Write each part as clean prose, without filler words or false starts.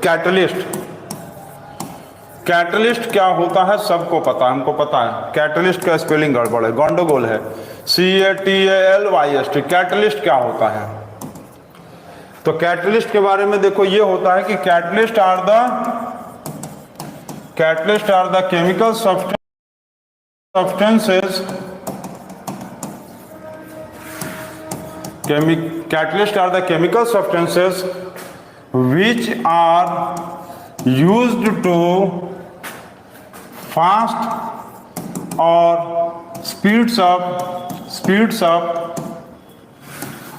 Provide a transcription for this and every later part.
Catalyst. Catalyst क्या होता है सबको पता है, हमको पता है। कैटलिस्ट का स्पेलिंग गड़बड़ है, गंडगोल है, CATALYST। कैटलिस्ट क्या होता है? तो कैटलिस्ट के बारे में देखो, ये होता है कि catalyst are the chemical substances catalysts are the chemical substances which are used to fast or speeds up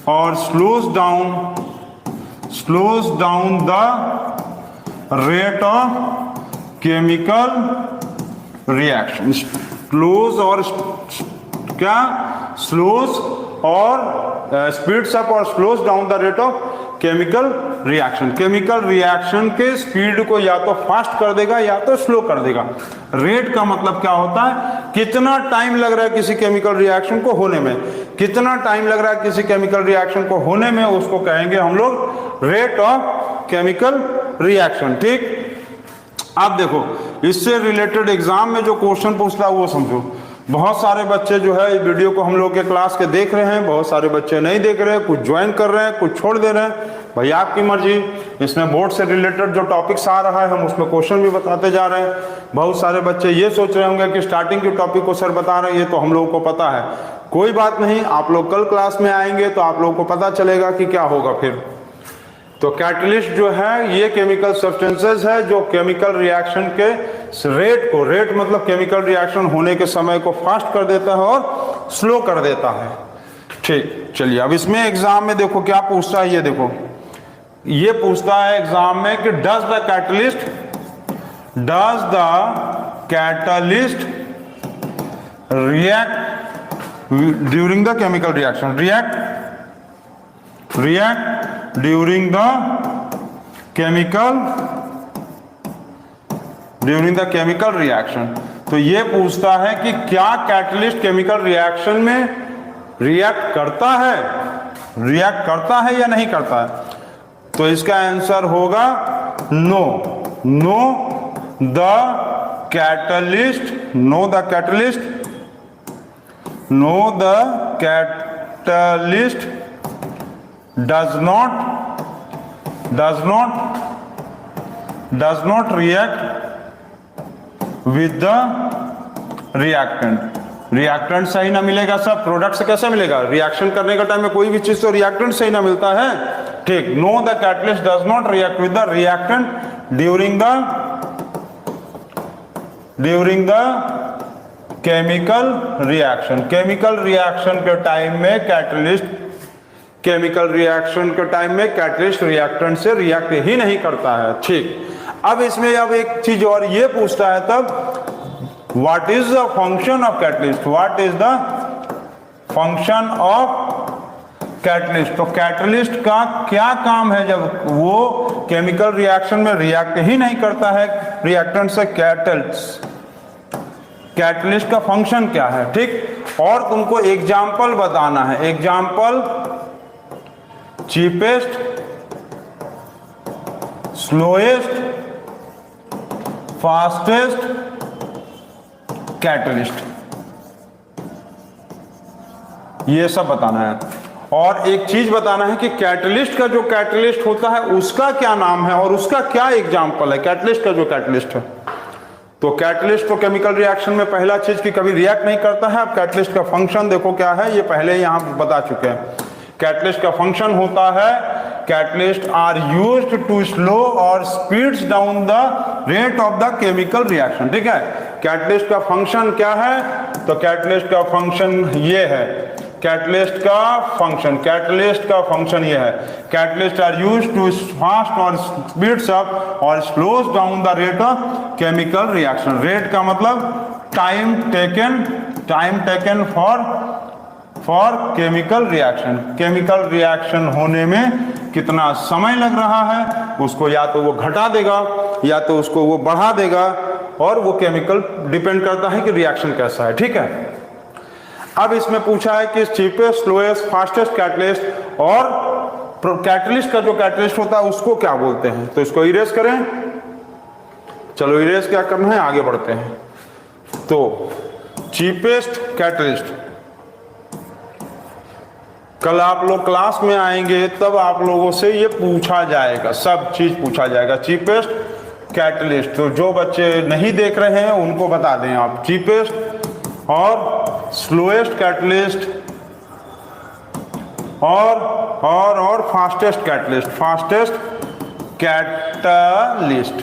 or slows down the rate of chemical reaction। Slows और क्या, स्लोज और स्पीड्स अप और slows down the rate of chemical reaction. Chemical reaction के speed को या तो fast कर देगा या तो स्लो कर देगा। रेट का मतलब क्या होता है, कितना टाइम लग रहा है किसी केमिकल रिएक्शन को होने में, कितना टाइम लग रहा है किसी केमिकल रिएक्शन को होने में, उसको कहेंगे हम लोग रेट ऑफ केमिकल रिएक्शन। ठीक, अब देखो इससे रिलेटेड एग्जाम में जो क्वेश्चन पूछता है वो समझो। बहुत सारे बच्चे जो है वीडियो को हम लोग के क्लास के देख रहे हैं, बहुत सारे बच्चे नहीं देख रहे हैं, कुछ ज्वाइन कर रहे हैं, कुछ छोड़ दे रहे हैं, भाई आपकी मर्जी। इसमें बोर्ड से रिलेटेड जो टॉपिक्स आ रहा है हम उसमें क्वेश्चन भी बताते जा रहे हैं। बहुत सारे बच्चे ये सोच रहे होंगे कि स्टार्टिंग के टॉपिक को सर बता रहे हैं, ये तो हम लोगों को पता है। कोई बात नहीं, आप लोग कल क्लास में आएंगे तो आप लोगों को पता चलेगा कि क्या होगा फिर। तो कैटलिस्ट जो है ये केमिकल सब्सटेंसेस है जो केमिकल रिएक्शन के रेट मतलब केमिकल रिएक्शन होने के समय को फास्ट कर देता है और स्लो कर देता है। ठीक, चलिए अब इसमें एग्जाम में देखो क्या पूछता है। ये देखो, ये पूछता है एग्जाम में कि does the catalyst react during the chemical reaction, react during the chemical reaction। तो ये पूछता है कि क्या कैटलिस्ट केमिकल रिएक्शन में रिएक्ट करता है या नहीं करता है। तो इसका आंसर होगा no. The catalyst does not react with the reactant। Reactant से ही ना मिलेगा सब, प्रोडक्ट से कैसे मिलेगा? रिएक्शन करने का टाइम में कोई भी चीज तो रिएक्टेंट से ही ना मिलता है। ठीक, no the catalyst does not react with the reactant during the chemical reaction. Chemical reaction के टाइम में कैटलिस्ट रिएक्टेंट से रिएक्ट ही नहीं करता है। ठीक, अब इसमें अब एक चीज और ये पूछता है तब, what is the function of catalyst, तो कैटलिस्ट का क्या काम है जब वो केमिकल रिएक्शन में रिएक्ट ही नहीं करता है रिएक्टेंट से। कैटलिस्ट का फंक्शन क्या है। ठीक, और तुमको एग्जाम्पल बताना है, example cheapest, slowest, fastest catalyst, ये सब बताना है। और एक चीज बताना है कि कैटलिस्ट का जो कैटलिस्ट होता है उसका क्या नाम है और उसका क्या एग्जाम्पल है कैटलिस्ट का जो कैटलिस्ट है। तो कैटलिस्ट तो केमिकल रिएक्शन में पहला चीज की कभी रिएक्ट नहीं करता है। अब कैटलिस्ट का फंक्शन देखो क्या है, ये पहले यहां बता चुके हैं। कैटलिस्ट का फंक्शन होता है, catalyst are used to slow और speeds down the rate of the chemical reaction. ठीक है, कैटलिस्ट का फंक्शन क्या है, तो कैटलिस्ट का फंक्शन ये है, कैटलिस्ट का फंक्शन ये है, catalyst are used to fast और स्पीड्स अप और slows down the rate of chemical reaction. Rate का मतलब time taken for chemical reaction. Chemical reaction होने में कितना समय लग रहा है उसको या तो वो घटा देगा या तो उसको वो बढ़ा देगा, और वो केमिकल डिपेंड करता है कि रिएक्शन कैसा है। ठीक है, अब इसमें पूछा है कि चीपेस्ट, स्लोएस्ट, फास्टेस्ट कैटलिस्ट और कैटलिस्ट का जो कैटलिस्ट होता है उसको क्या बोलते हैं? तो इसको इरेज करें। चलो इरेज क्या करना है, आगे बढ़ते हैं। तो चीपेस्ट कैटलिस्ट, कल आप लोग क्लास में आएंगे तब आप लोगों से ये पूछा जाएगा, सब चीज पूछा जाएगा। चीपेस्ट कैटलिस्ट, तो जो बच्चे नहीं देख रहे हैं उनको बता दें आप, चीपेस्ट और स्लोएस्ट कैटलिस्ट और फास्टेस्ट कैटलिस्ट,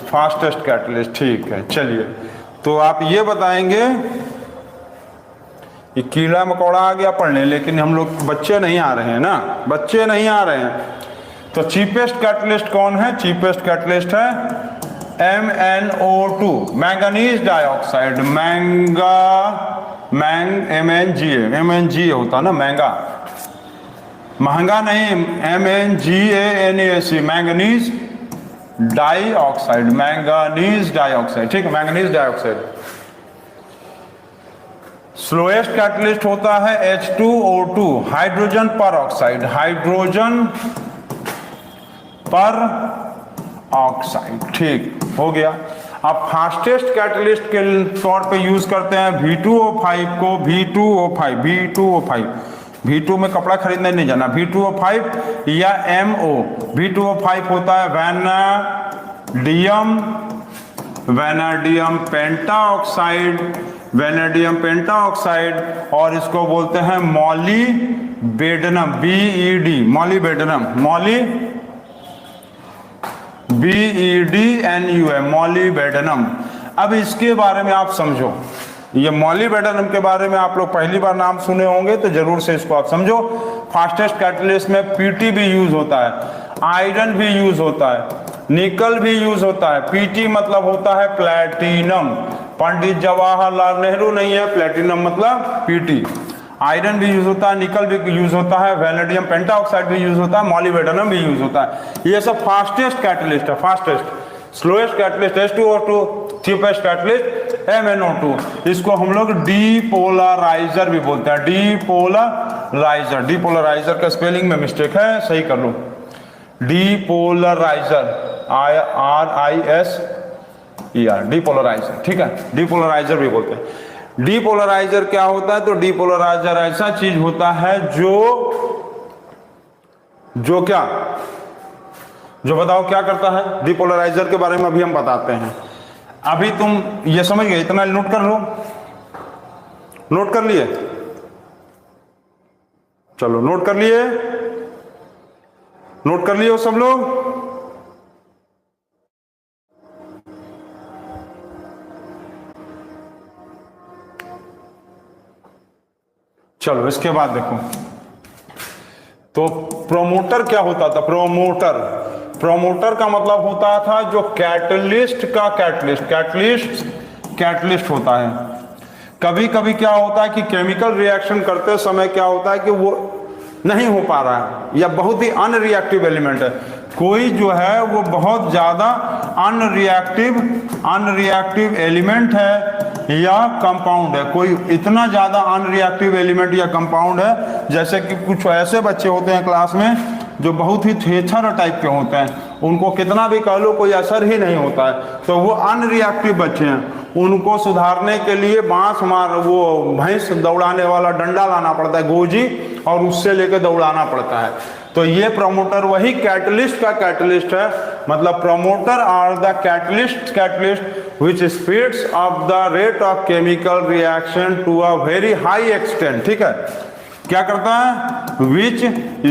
फास्टेस्ट कैटलिस्ट। ठीक है, चलिए तो आप ये बताएंगे, ये कीड़ा मकोड़ा आ गया पढ़ने, लेकिन हम लोग बच्चे नहीं आ रहे हैं ना, बच्चे नहीं आ रहे हैं। तो चीपेस्ट कैटलिस्ट कौन है? चीपेस्ट कैटलिस्ट है MnO2, मैंगनीज डाइऑक्साइड। MnGa होता ना महंगा, महंगा नहीं, MnGaNaC, manganese dioxide, manganese dioxide. ठीक है, मैंगनीज डाइऑक्साइड। स्लोएस्ट कैटलिस्ट होता है H2O2, हाइड्रोजन पर ऑक्साइड, हाइड्रोजन पर ऑक्साइड। ठीक हो गया। अब फास्टेस्ट कैटलिस्ट के तौर पे यूज करते हैं V2O5 को, V2 में कपड़ा खरीदने नहीं जाना, V2O5 या MO। V2O5 होता है वैनेडियम पेंटाऑक्साइड, और इसको बोलते हैं मॉलीबेडनम, BED, मॉलीबेडनम। अब इसके बारे में आप समझो, ये मॉलीबेडनम के बारे में आप लोग पहली बार नाम सुने होंगे तो जरूर से इसको आप समझो। फास्टेस्ट कैटलिस्ट में PT भी यूज होता है, आयरन भी यूज होता है, निकल भी यूज होता है। PT मतलब होता है प्लैटिनम, पंडित जवाहरलाल नेहरू नहीं है, प्लैटिनम मतलब PT। आयरन भी यूज होता है, निकल भी यूज होता है, वैनेडियम पेंटाऑक्साइड भी यूज होता है, मॉलीबेडनम भी यूज होता है। ये सब फास्टेस्ट कैटलिस्ट है। Fastest, slowest catalyst H2O2, cheapest catalyst MnO2। इसको हम लोग डीपोलराइजर भी बोलते हैं, डीपोलराइजर का स्पेलिंग में मिस्टेक है, सही कर लो। डीपोलराइजर, RISER, डीपोलराइजर। ठीक है, डीपोलराइजर भी बोलते हैं। डीपोलराइजर क्या होता है? तो डीपोलराइजर ऐसा चीज होता है जो क्या, जो बताओ क्या करता है? डीपोलराइजर के बारे में अभी हम बताते हैं। अभी तुम ये समझ गए, इतना नोट कर लो, नोट कर लिए? चलो नोट कर लिए, नोट कर लिए हो सब लोग? चलो इसके बाद देखो, तो प्रोमोटर क्या होता था? प्रोमोटर का मतलब होता था जो कैटलिस्ट का कैटलिस्ट होता है। कभी कभी क्या होता है कि केमिकल रिएक्शन करते समय क्या होता है कि वो नहीं हो पा रहा है, या बहुत ही अनरिएक्टिव एलिमेंट है, कोई जो है वो बहुत ज्यादा अनरिएक्टिव एलिमेंट है या कंपाउंड है, कोई इतना ज्यादा अनरिएक्टिव एलिमेंट या कंपाउंड है, जैसे कि कुछ ऐसे बच्चे होते हैं क्लास में जो बहुत ही थेथर टाइप के होते हैं, उनको कितना भी कह लो कोई असर ही नहीं होता है, तो वो अनरिएक्टिव बच्चे हैं। उनको सुधारने के लिए वो भैंस दौड़ाने वाला डंडा लाना पड़ता है, गोजी, और उससे लेकर दौड़ाना पड़ता है। तो ये प्रोमोटर वही कैटलिस्ट का कैटलिस्ट है, मतलब promoter are the catalyst which speeds up the rate of chemical reaction to a very high extent। ठीक है, क्या करता है? which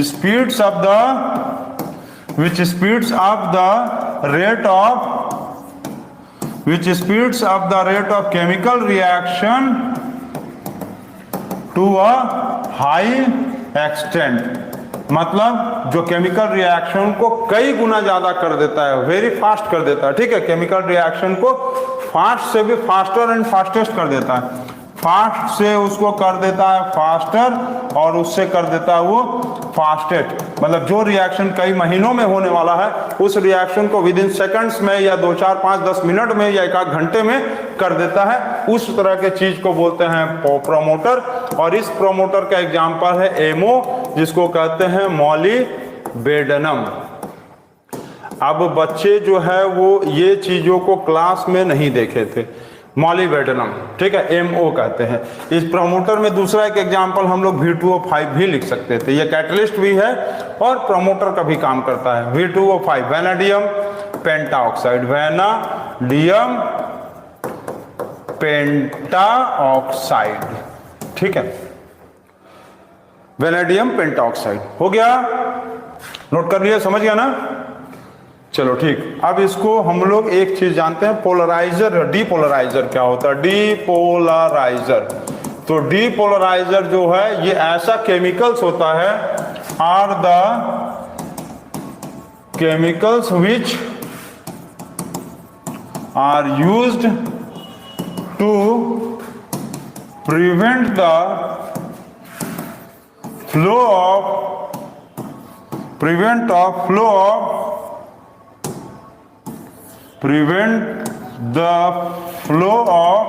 speeds up the rate of chemical reaction to a high extent, मतलब जो केमिकल रिएक्शन को कई गुना ज्यादा कर देता है, वेरी फास्ट कर देता है। ठीक है, केमिकल रिएक्शन को फास्ट से भी फास्टर एंड फास्टेस्ट कर देता है, फास्ट से उसको कर देता है फास्टर, और उससे कर देता है वो फास्टेस्ट। मतलब जो रिएक्शन कई महीनों में होने वाला है, उस रिएक्शन को विद इन सेकंड्स में या 2, 4, 5, 10 मिनट में या 1 घंटे में कर देता है। उस तरह के चीज को बोलते हैं प्रोमोटर। और इस प्रोमोटर का एग्जांपल है एमओ, जिसको कहते हैं मॉलिबेडनम। अब बच्चे जो है वो ये चीजों को क्लास में नहीं देखे थे। मॉलिबेडनम, ठीक है, MO कहते हैं। इस प्रमोटर में दूसरा एक एग्जांपल हम लोग V2O5 भी लिख सकते थे। ये कैटलिस्ट भी है और प्रमोटर का भी काम करता है। V2O5 वैनेडियम पेंटाऑक्साइड, वैनाडियम पेंटाऑक्साइड, ठीक है, वैनेडियम पेंटाऑक्साइड। हो गया, नोट कर लिया, समझ गया ना? चलो ठीक। अब इसको हम लोग एक चीज जानते हैं, पोलराइजर, डीपोलराइजर क्या होता है? डीपोलराइजर, तो डीपोलराइजर जो है ये ऐसा केमिकल्स होता है, are the chemicals which are used to prevent the flow of prevent the flow of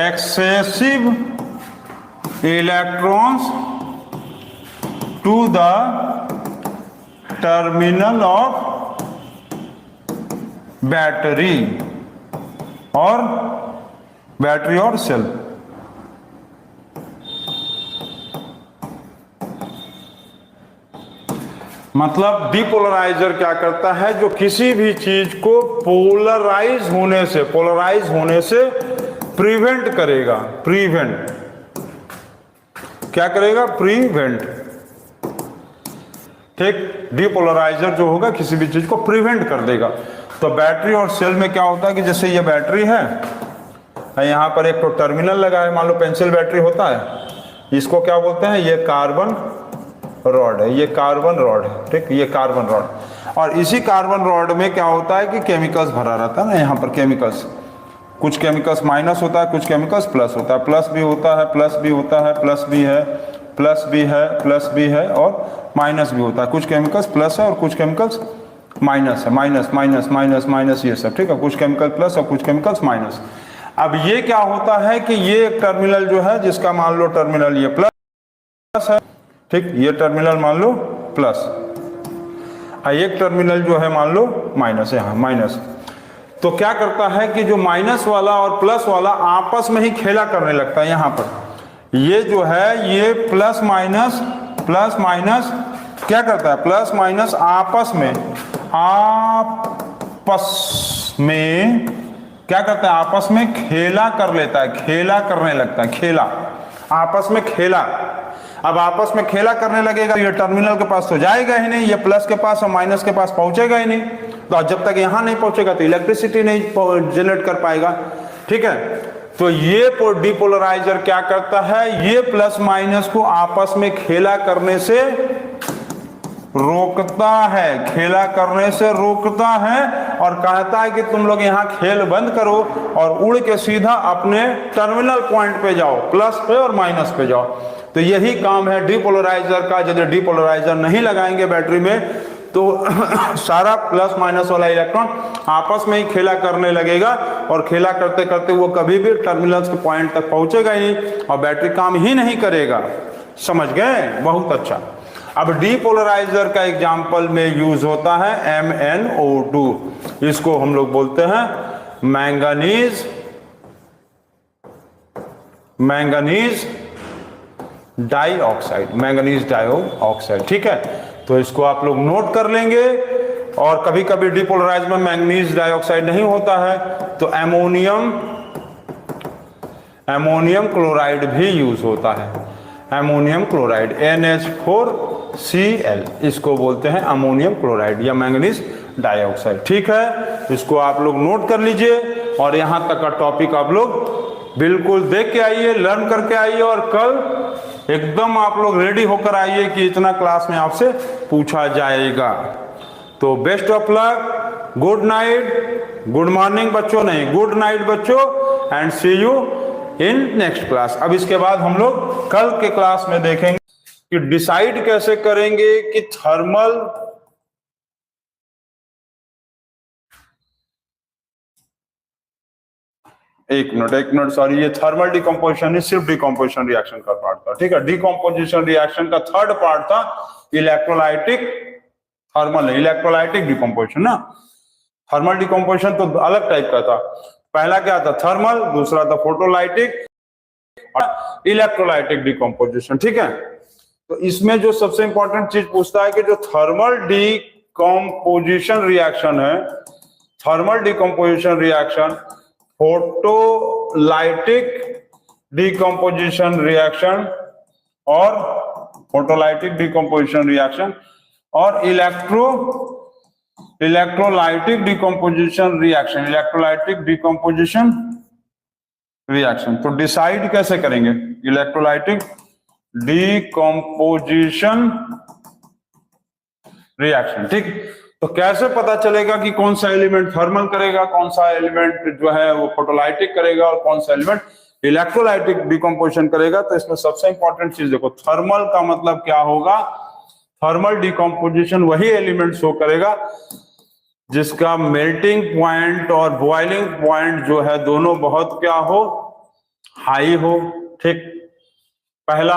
excessive electrons to the terminal of battery or cell। मतलब डिपोलराइजर क्या करता है, जो किसी भी चीज को पोलराइज होने से प्रिवेंट करेगा। प्रिवेंट क्या करेगा? प्रिवेंट, ठीक। डिपोलराइजर जो होगा किसी भी चीज को प्रिवेंट कर देगा। तो बैटरी और सेल में क्या होता है कि जैसे ये बैटरी है, यहां पर एक तो टर्मिनल लगा है, मान लो पेंसिल बैटरी होता है, इसको क्या बोलते हैं? ये कार्बन रॉड है, ये कार्बन रॉड है, ठीक, ये कार्बन रॉड। और इसी कार्बन रॉड में क्या होता है कि केमिकल्स भरा रहता है ना, यहाँ पर केमिकल्स, कुछ केमिकल्स माइनस होता है, कुछ केमिकल्स प्लस होता है, प्लस भी होता है, प्लस भी होता है, प्लस भी है, प्लस भी है, प्लस भी है और माइनस भी होता है। कुछ केमिकल्स प्लस है और कुछ केमिकल्स माइनस है, माइनस माइनस माइनस माइनस ये सब, ठीक है, कुछ केमिकल प्लस और कुछ केमिकल्स माइनस। अब ये क्या होता है कि ये एक टर्मिनल जो है, जिसका मान लो टर्मिनल ये प्लस है, ठीक, ये टर्मिनल मान लो प्लस, एक टर्मिनल जो है मान लो माइनस है, यहाँ माइनस। तो क्या करता है कि जो माइनस वाला और प्लस वाला आपस में ही खेला करने लगता है। यहाँ पर ये जो है ये प्लस माइनस क्या करता है? प्लस माइनस आपस में क्या करता है? आपस में खेला कर लेता है, खेला करने लगता है, खेला, आपस में खेला। अब आपस में खेला करने लगेगा, ये टर्मिनल के पास तो जाएगा ही नहीं, ये प्लस के पास और माइनस के पास पहुंचेगा ही नहीं। तो जब तक यहां नहीं पहुंचेगा तो इलेक्ट्रिसिटी नहीं जनरेट कर पाएगा, ठीक है। तो ये डिपोलराइजर क्या करता है? ये प्लस माइनस को आपस में खेला करने से रोकता है, खेला करने से रोकता है और कहता है कि तुम लोग यहाँ खेल बंद करो और उड़ के सीधा अपने टर्मिनल पॉइंट पे जाओ, प्लस पे और माइनस पे जाओ। तो यही काम है डिपोलराइजर का। यदि डिपोलराइजर नहीं लगाएंगे बैटरी में तो सारा प्लस माइनस वाला इलेक्ट्रॉन आपस में ही खेला करने लगेगा और खेला करते करते वो कभी भी टर्मिनल्स के पॉइंट तक पहुंचेगा ही और बैटरी काम ही नहीं करेगा। समझ गए? बहुत अच्छा। अब डिपोलराइजर का एग्जाम्पल में यूज होता है MnO2, इसको हम लोग बोलते हैं मैंगनीज डाइऑक्साइड, ठीक है। तो इसको आप लोग नोट कर लेंगे। और कभी कभी डिपोलराइजर में मैंगनीज डाइऑक्साइड नहीं होता है तो एमोनियम क्लोराइड भी यूज होता है। एमोनियम क्लोराइड NH4Cl, इसको बोलते हैं अमोनियम क्लोराइड या मैंगनीज डाइऑक्साइड, ठीक है। इसको आप लोग नोट कर लीजिए और यहां तक का टॉपिक आप लोग बिल्कुल देख के आइए, लर्न करके आइए और कल एकदम आप लोग रेडी होकर आइए कि इतना क्लास में आपसे पूछा जाएगा। तो best of luck, good night, good morning बच्चों नहीं, गुड नाइट बच्चों, and see you in next class. अब इसके बाद हम लोग कल के क्लास में देखेंगे कि डिसाइड कैसे करेंगे कि थर्मल एक मिनट सॉरी, ये थर्मल डिकम्पोजिशन सिर्फ डिकम्पोजिशन रिएक्शन का पार्ट था, ठीक है। डिकम्पोजिशन रिएक्शन का थर्ड पार्ट था इलेक्ट्रोलाइटिक, थर्मल है, इलेक्ट्रोलाइटिक डिकम्पोजिशन ना। थर्मल डिकम्पोजिशन तो अलग टाइप का था, पहला क्या था थर्मल, दूसरा था फोटोलाइटिक और इलेक्ट्रोलाइटिक डिकम्पोजिशन, ठीक है। तो इसमें जो सबसे इंपॉर्टेंट चीज पूछता है कि जो थर्मल डिकम्पोजिशन रिएक्शन है, thermal decomposition reaction, photolytic decomposition reaction और फोटोलाइटिक डिकम्पोजिशन रिएक्शन और electrolytic decomposition reaction, electrolytic decomposition reaction. तो डिसाइड कैसे करेंगे इलेक्ट्रोलाइटिक डिकम्पोजिशन रिएक्शन, ठीक। तो कैसे पता चलेगा कि कौन सा एलिमेंट थर्मल करेगा, कौन सा एलिमेंट जो है वो फोटोलाइटिक करेगा और कौन सा एलिमेंट इलेक्ट्रोलाइटिक डिकम्पोजिशन करेगा। तो इसमें सबसे इंपॉर्टेंट चीज देखो, थर्मल का मतलब क्या होगा, थर्मल डिकम्पोजिशन वही एलिमेंट शो करेगा जिसका मेल्टिंग पॉइंट और बॉइलिंग पॉइंट जो है दोनों बहुत क्या हो, हाई हो, ठीक। पहला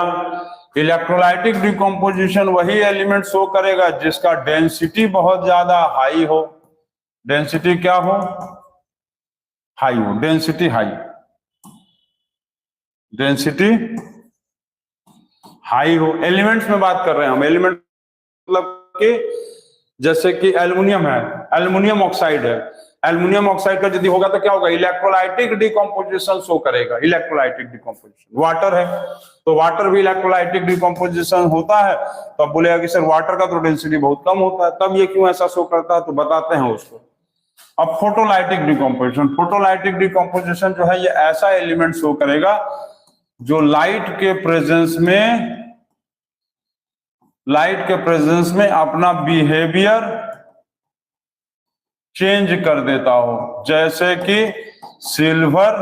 इलेक्ट्रोलाइटिक डिकम्पोजिशन वही एलिमेंट शो करेगा जिसका डेंसिटी बहुत ज्यादा हाई हो, डेंसिटी क्या हो, हाई हो, डेंसिटी हाई, डेंसिटी हाई हो। एलिमेंट्स में बात कर रहे हैं हम, एलिमेंट मतलब कि जैसे कि एल्युमिनियम है, एल्युमिनियम ऑक्साइड है, एल्युमिनियम ऑक्साइड का यदि होगा तो क्या होगा, इलेक्ट्रोलाइटिक डिकम्पोजिशन शो करेगा, इलेक्ट्रोलाइटिक डिकम्पोजिशन। वाटर है तो वाटर भी इलेक्ट्रोलाइटिक डिकम्पोजिशन होता है, तो अब बोलेगा कि सर वाटर का तो डेंसिटी बहुत कम होता है, तब ये क्यों ऐसा शो करता है, तो बताते हैं उसको। अब फोटोलाइटिक डिकम्पोजिशन, फोटोलाइटिक डिकम्पोजिशन जो है ये ऐसा एलिमेंट शो करेगा जो लाइट के प्रेजेंस में अपना बिहेवियर चेंज कर देता हो, जैसे कि सिल्वर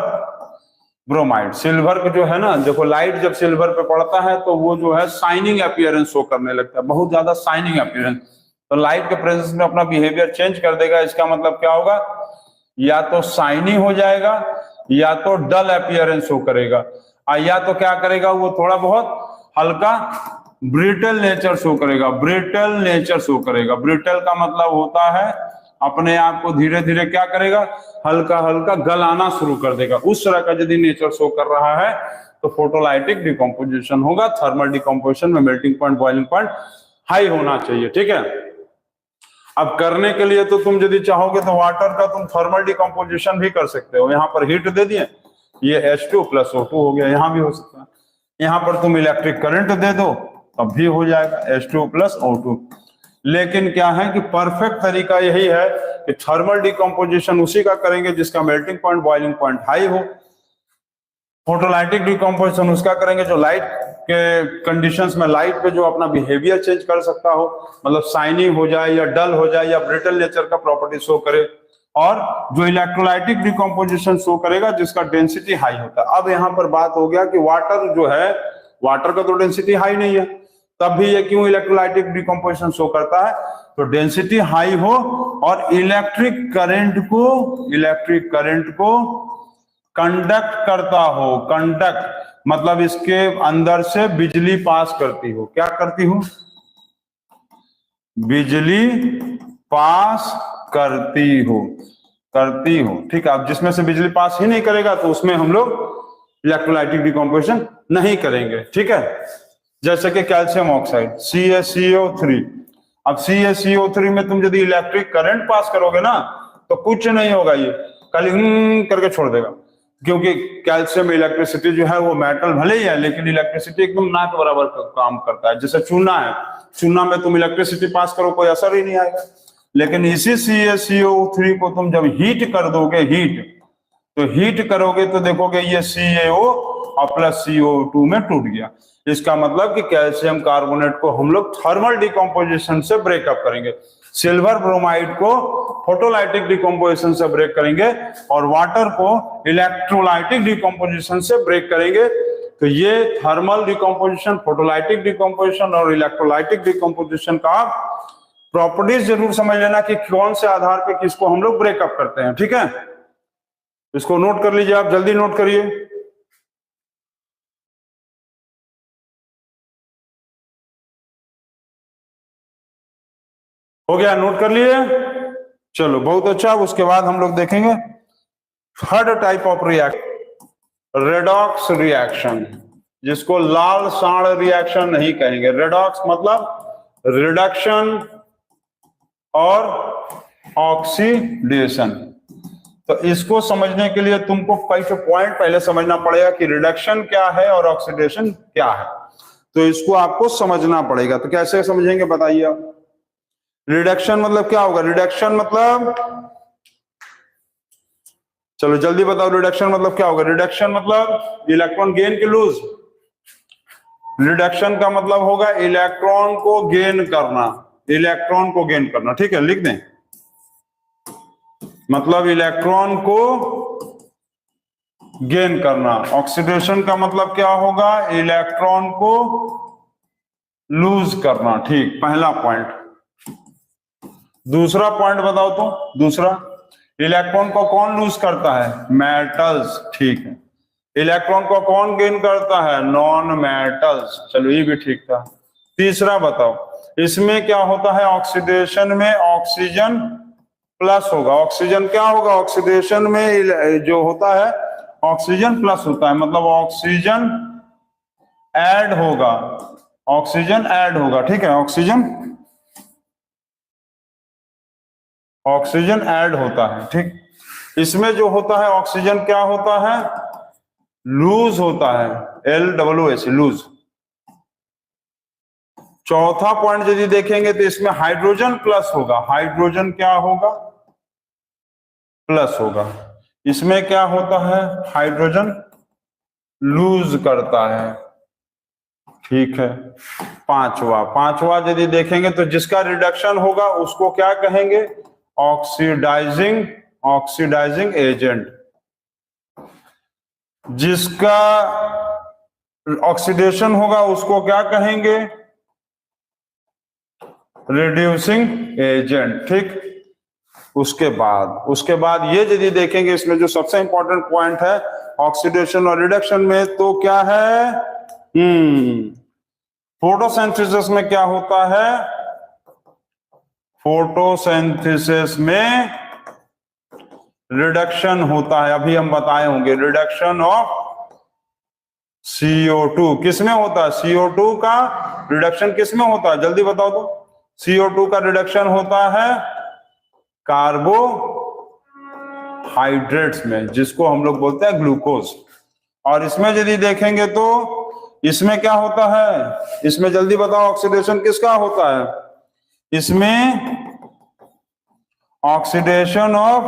ब्रोमाइड। सिल्वर को जो है ना, देखो लाइट जब सिल्वर पे पड़ता है तो वो जो है शाइनिंग अपीयरेंस शो करने लगता है, बहुत ज्यादा शाइनिंग अपीयरेंस। तो लाइट के प्रेजेंस में अपना बिहेवियर चेंज कर देगा, इसका मतलब क्या होगा, या तो शाइनी हो जाएगा या तो डल अपीयरेंस शो करेगा, या तो क्या करेगा वो थोड़ा बहुत हल्का ब्रिटल नेचर शो करेगा, ब्रिटल नेचर शो करेगा। ब्रिटल का मतलब होता है अपने आप को धीरे धीरे क्या करेगा, हल्का हल्का गलाना शुरू कर देगा, उस तरह का यदि नेचर शो कर रहा है तो फोटोलाइटिक डिकम्पोजिशन होगा। थर्मल डिकम्पोजिशन में melting point boiling point high होना चाहिए, ठीक है। अब करने के लिए तो तुम यदि चाहोगे तो वाटर का तुम थर्मल डिकम्पोजिशन भी कर सकते हो, यहाँ पर हीट दे दिए, ये H2 + O2 हो गया, यहाँ भी हो सकता है। यहाँ पर तुम इलेक्ट्रिक करंट दे दो तब भी हो जाएगा H2 + O2। लेकिन क्या है कि परफेक्ट तरीका यही है कि थर्मल डिकम्पोजिशन उसी का करेंगे जिसका melting point boiling point high हो, फोटोलाइटिक डिकम्पोजिशन उसका करेंगे जो लाइट के कंडीशंस में लाइट पे जो अपना बिहेवियर चेंज कर सकता हो, मतलब शाइनिंग हो जाए या डल हो जाए या ब्रिटल नेचर का प्रॉपर्टी शो करे, और जो इलेक्ट्रोलाइटिक डिकम्पोजिशन शो करेगा जिसका डेंसिटी हाई होता है। अब यहाँ पर बात हो गया कि वाटर जो है, वाटर का तो डेंसिटी हाई नहीं है, तब भी ये क्यों इलेक्ट्रोलाइटिक डिकम्पोजिशन शो करता है, तो डेंसिटी हाई हो और इलेक्ट्रिक करंट को कंडक्ट करता हो। कंडक्ट मतलब इसके अंदर से बिजली पास करती हो, क्या करती हो, बिजली पास करती हो, ठीक है। अब जिसमें से बिजली पास ही नहीं करेगा तो उसमें हम लोग इलेक्ट्रोलाइटिक डिकम्पोजिशन नहीं करेंगे, ठीक है। जैसे कि कैल्शियम ऑक्साइड CaCO3। अब CaCO3 में तुम यदि इलेक्ट्रिक करंट पास करोगे ना तो कुछ नहीं होगा, ये खाली करके छोड़ देगा, क्योंकि कैल्शियम इलेक्ट्रिसिटी जो है वो मेटल भले ही है लेकिन इलेक्ट्रिसिटी एकदम ना के बराबर काम करता है। जैसे चूना है, चूना में तुम इलेक्ट्रिसिटी पास करो कोई असर ही नहीं आएगा, लेकिन इसी CaCO3 को तुम जब हीट कर दोगे, हीट करोगे तो देखोगे ये CaO और +CO2 में टूट गया। इसका मतलब कि कैल्शियम कार्बोनेट को हम लोग थर्मल डिकम्पोजिशन से ब्रेकअप करेंगे, सिल्वर ब्रोमाइड को फोटोलाइटिक डिकम्पोजिशन से ब्रेक करेंगे और वाटर को इलेक्ट्रोलाइटिक डिकम्पोजिशन से ब्रेक करेंगे। तो ये थर्मल डिकम्पोजिशन, फोटोलाइटिक डिकम्पोजिशन और इलेक्ट्रोलाइटिक डिकम्पोजिशन का प्रॉपर्टीज जरूर समझ लेना कि कौन से आधार पे किसको हम लोग ब्रेकअप करते हैं, ठीक है। इसको नोट कर लीजिए, आप जल्दी नोट करिए। हो गया, नोट कर लिए? चलो बहुत अच्छा। उसके बाद हम लोग देखेंगे third type of reaction, redox reaction, जिसको लाल साड़ रिएक्शन नहीं कहेंगे। रेडॉक्स मतलब रिडक्शन और ऑक्सीडेशन। तो इसको समझने के लिए तुमको कई पॉइंट पहले समझना पड़ेगा कि रिडक्शन क्या है और ऑक्सीडेशन क्या है। तो इसको आपको समझना पड़ेगा। तो कैसे समझेंगे बताइए आप? रिडक्शन मतलब क्या होगा? रिडक्शन मतलब, चलो जल्दी बताओ, रिडक्शन मतलब क्या होगा? रिडक्शन मतलब इलेक्ट्रॉन गेन के लूज। रिडक्शन का मतलब होगा इलेक्ट्रॉन को गेन करना, इलेक्ट्रॉन को गेन करना। ठीक है, लिख दें, मतलब इलेक्ट्रॉन को गेन करना। ऑक्सीडेशन का मतलब क्या होगा? इलेक्ट्रॉन को लूज करना। ठीक, पहला पॉइंट। दूसरा पॉइंट बताओ तो। दूसरा, इलेक्ट्रॉन को कौन लूज करता है? मेटल्स। ठीक है। इलेक्ट्रॉन को कौन गेन करता है? Non metals. चलो ये भी ठीक था। तीसरा बताओ, इसमें क्या होता है? ऑक्सीडेशन में ऑक्सीजन प्लस होगा। ऑक्सीजन क्या होगा? ऑक्सीडेशन में जो होता है ऑक्सीजन प्लस होता है, मतलब ऑक्सीजन ऐड होगा, ऑक्सीजन ऐड होगा। ठीक है, ऑक्सीजन ऐड होता है। ठीक, इसमें जो होता है ऑक्सीजन क्या होता है? लूज होता है, LOOS, लूज। चौथा पॉइंट यदि देखेंगे तो इसमें हाइड्रोजन प्लस होगा। हाइड्रोजन क्या होगा? प्लस होगा। इसमें क्या होता है? हाइड्रोजन लूज करता है। ठीक है। पांचवा यदि देखेंगे तो जिसका रिडक्शन होगा उसको क्या कहेंगे? Oxidising agent. जिसका ऑक्सीडेशन होगा उसको क्या कहेंगे? Reducing agent. ठीक, उसके बाद ये यदि देखेंगे, इसमें जो सबसे इंपॉर्टेंट पॉइंट है ऑक्सीडेशन और रिडक्शन में, तो क्या है? फोटोसिंथेसिस में क्या होता है? फोटोसिंथेसिस में रिडक्शन होता है। अभी हम बताए होंगे, रिडक्शन ऑफ CO2 किसमें होता है? CO2 का रिडक्शन किसमें होता है? जल्दी बताओ तो। CO2 का रिडक्शन होता है कार्बोहाइड्रेट्स में, जिसको हम लोग बोलते हैं ग्लूकोज। और इसमें यदि देखेंगे तो इसमें क्या होता है? इसमें जल्दी बताओ, ऑक्सीडेशन किसका होता है? इसमें ऑक्सीडेशन ऑफ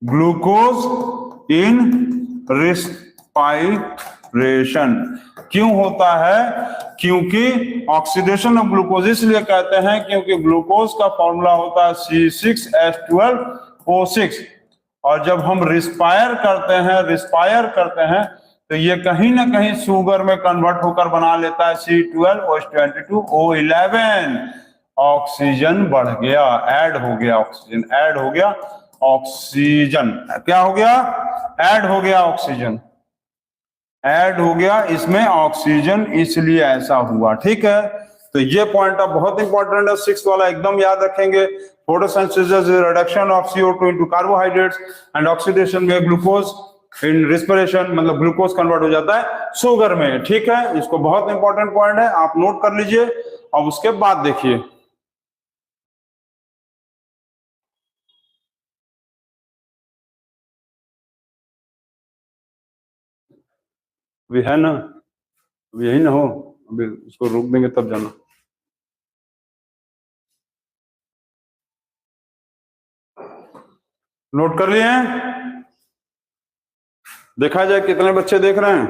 ग्लूकोज इन रिस्पाइरेशन। क्यों होता है? क्योंकि ऑक्सीडेशन ऑफ ग्लूकोज इसलिए कहते हैं क्योंकि ग्लूकोज का फॉर्मूला होता है C6H12O6, और जब हम रिस्पायर करते हैं तो ये कहीं ना कहीं शुगर में कन्वर्ट होकर बना लेता है C12H22O11। ऑक्सीजन बढ़ गया, ऐड हो गया, ऑक्सीजन ऐड हो गया, ऑक्सीजन क्या हो गया? ऐड हो गया, ऑक्सीजन ऐड हो गया इसमें ऑक्सीजन, इसलिए ऐसा हुआ। ठीक है, तो ये पॉइंट अब बहुत इंपॉर्टेंट है, 6 वाला एकदम याद रखेंगे। Photosynthesis reduction of CO2 into carbohydrates and oxidation में ग्लूकोज इन रिस्पिरेशन, मतलब ग्लूकोज कन्वर्ट हो जाता है शुगर में। ठीक है, इसको बहुत इंपॉर्टेंट पॉइंट है, आप नोट कर लीजिए। अब उसके बाद देखिए, अभी है ना, अभी यही ना हो, अभी इसको रोक देंगे तब जाना। नोट कर लिए हैं? देखा जाए कितने बच्चे देख रहे हैं।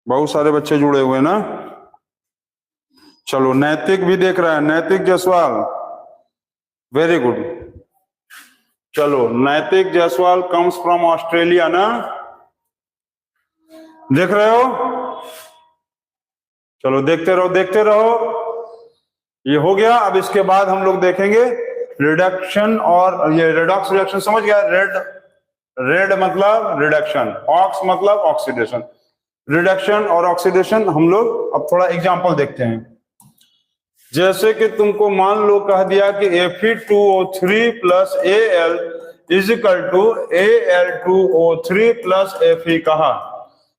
बहुत सारे बच्चे जुड़े हुए ना। चलो, नैतिक भी देख रहा है, नैतिक जायसवाल, वेरी गुड। चलो, नैतिक जायसवाल कम्स फ्रॉम ऑस्ट्रेलिया ना। देख रहे हो? चलो देखते रहो देखते रहो। ये हो गया। अब इसके बाद हम लोग देखेंगे रिडक्शन और ये रेडॉक्स रिएक्शन। समझ गया? रेड मतलब रिडक्शन, ऑक्स मतलब ऑक्सीडेशन। रिडक्शन और ऑक्सीडेशन हम लोग अब थोड़ा एग्जांपल देखते हैं। जैसे कि तुमको मान लो कह दिया कि Fe2O3 plus Al is equal to Al2O3 plus Fe कहा।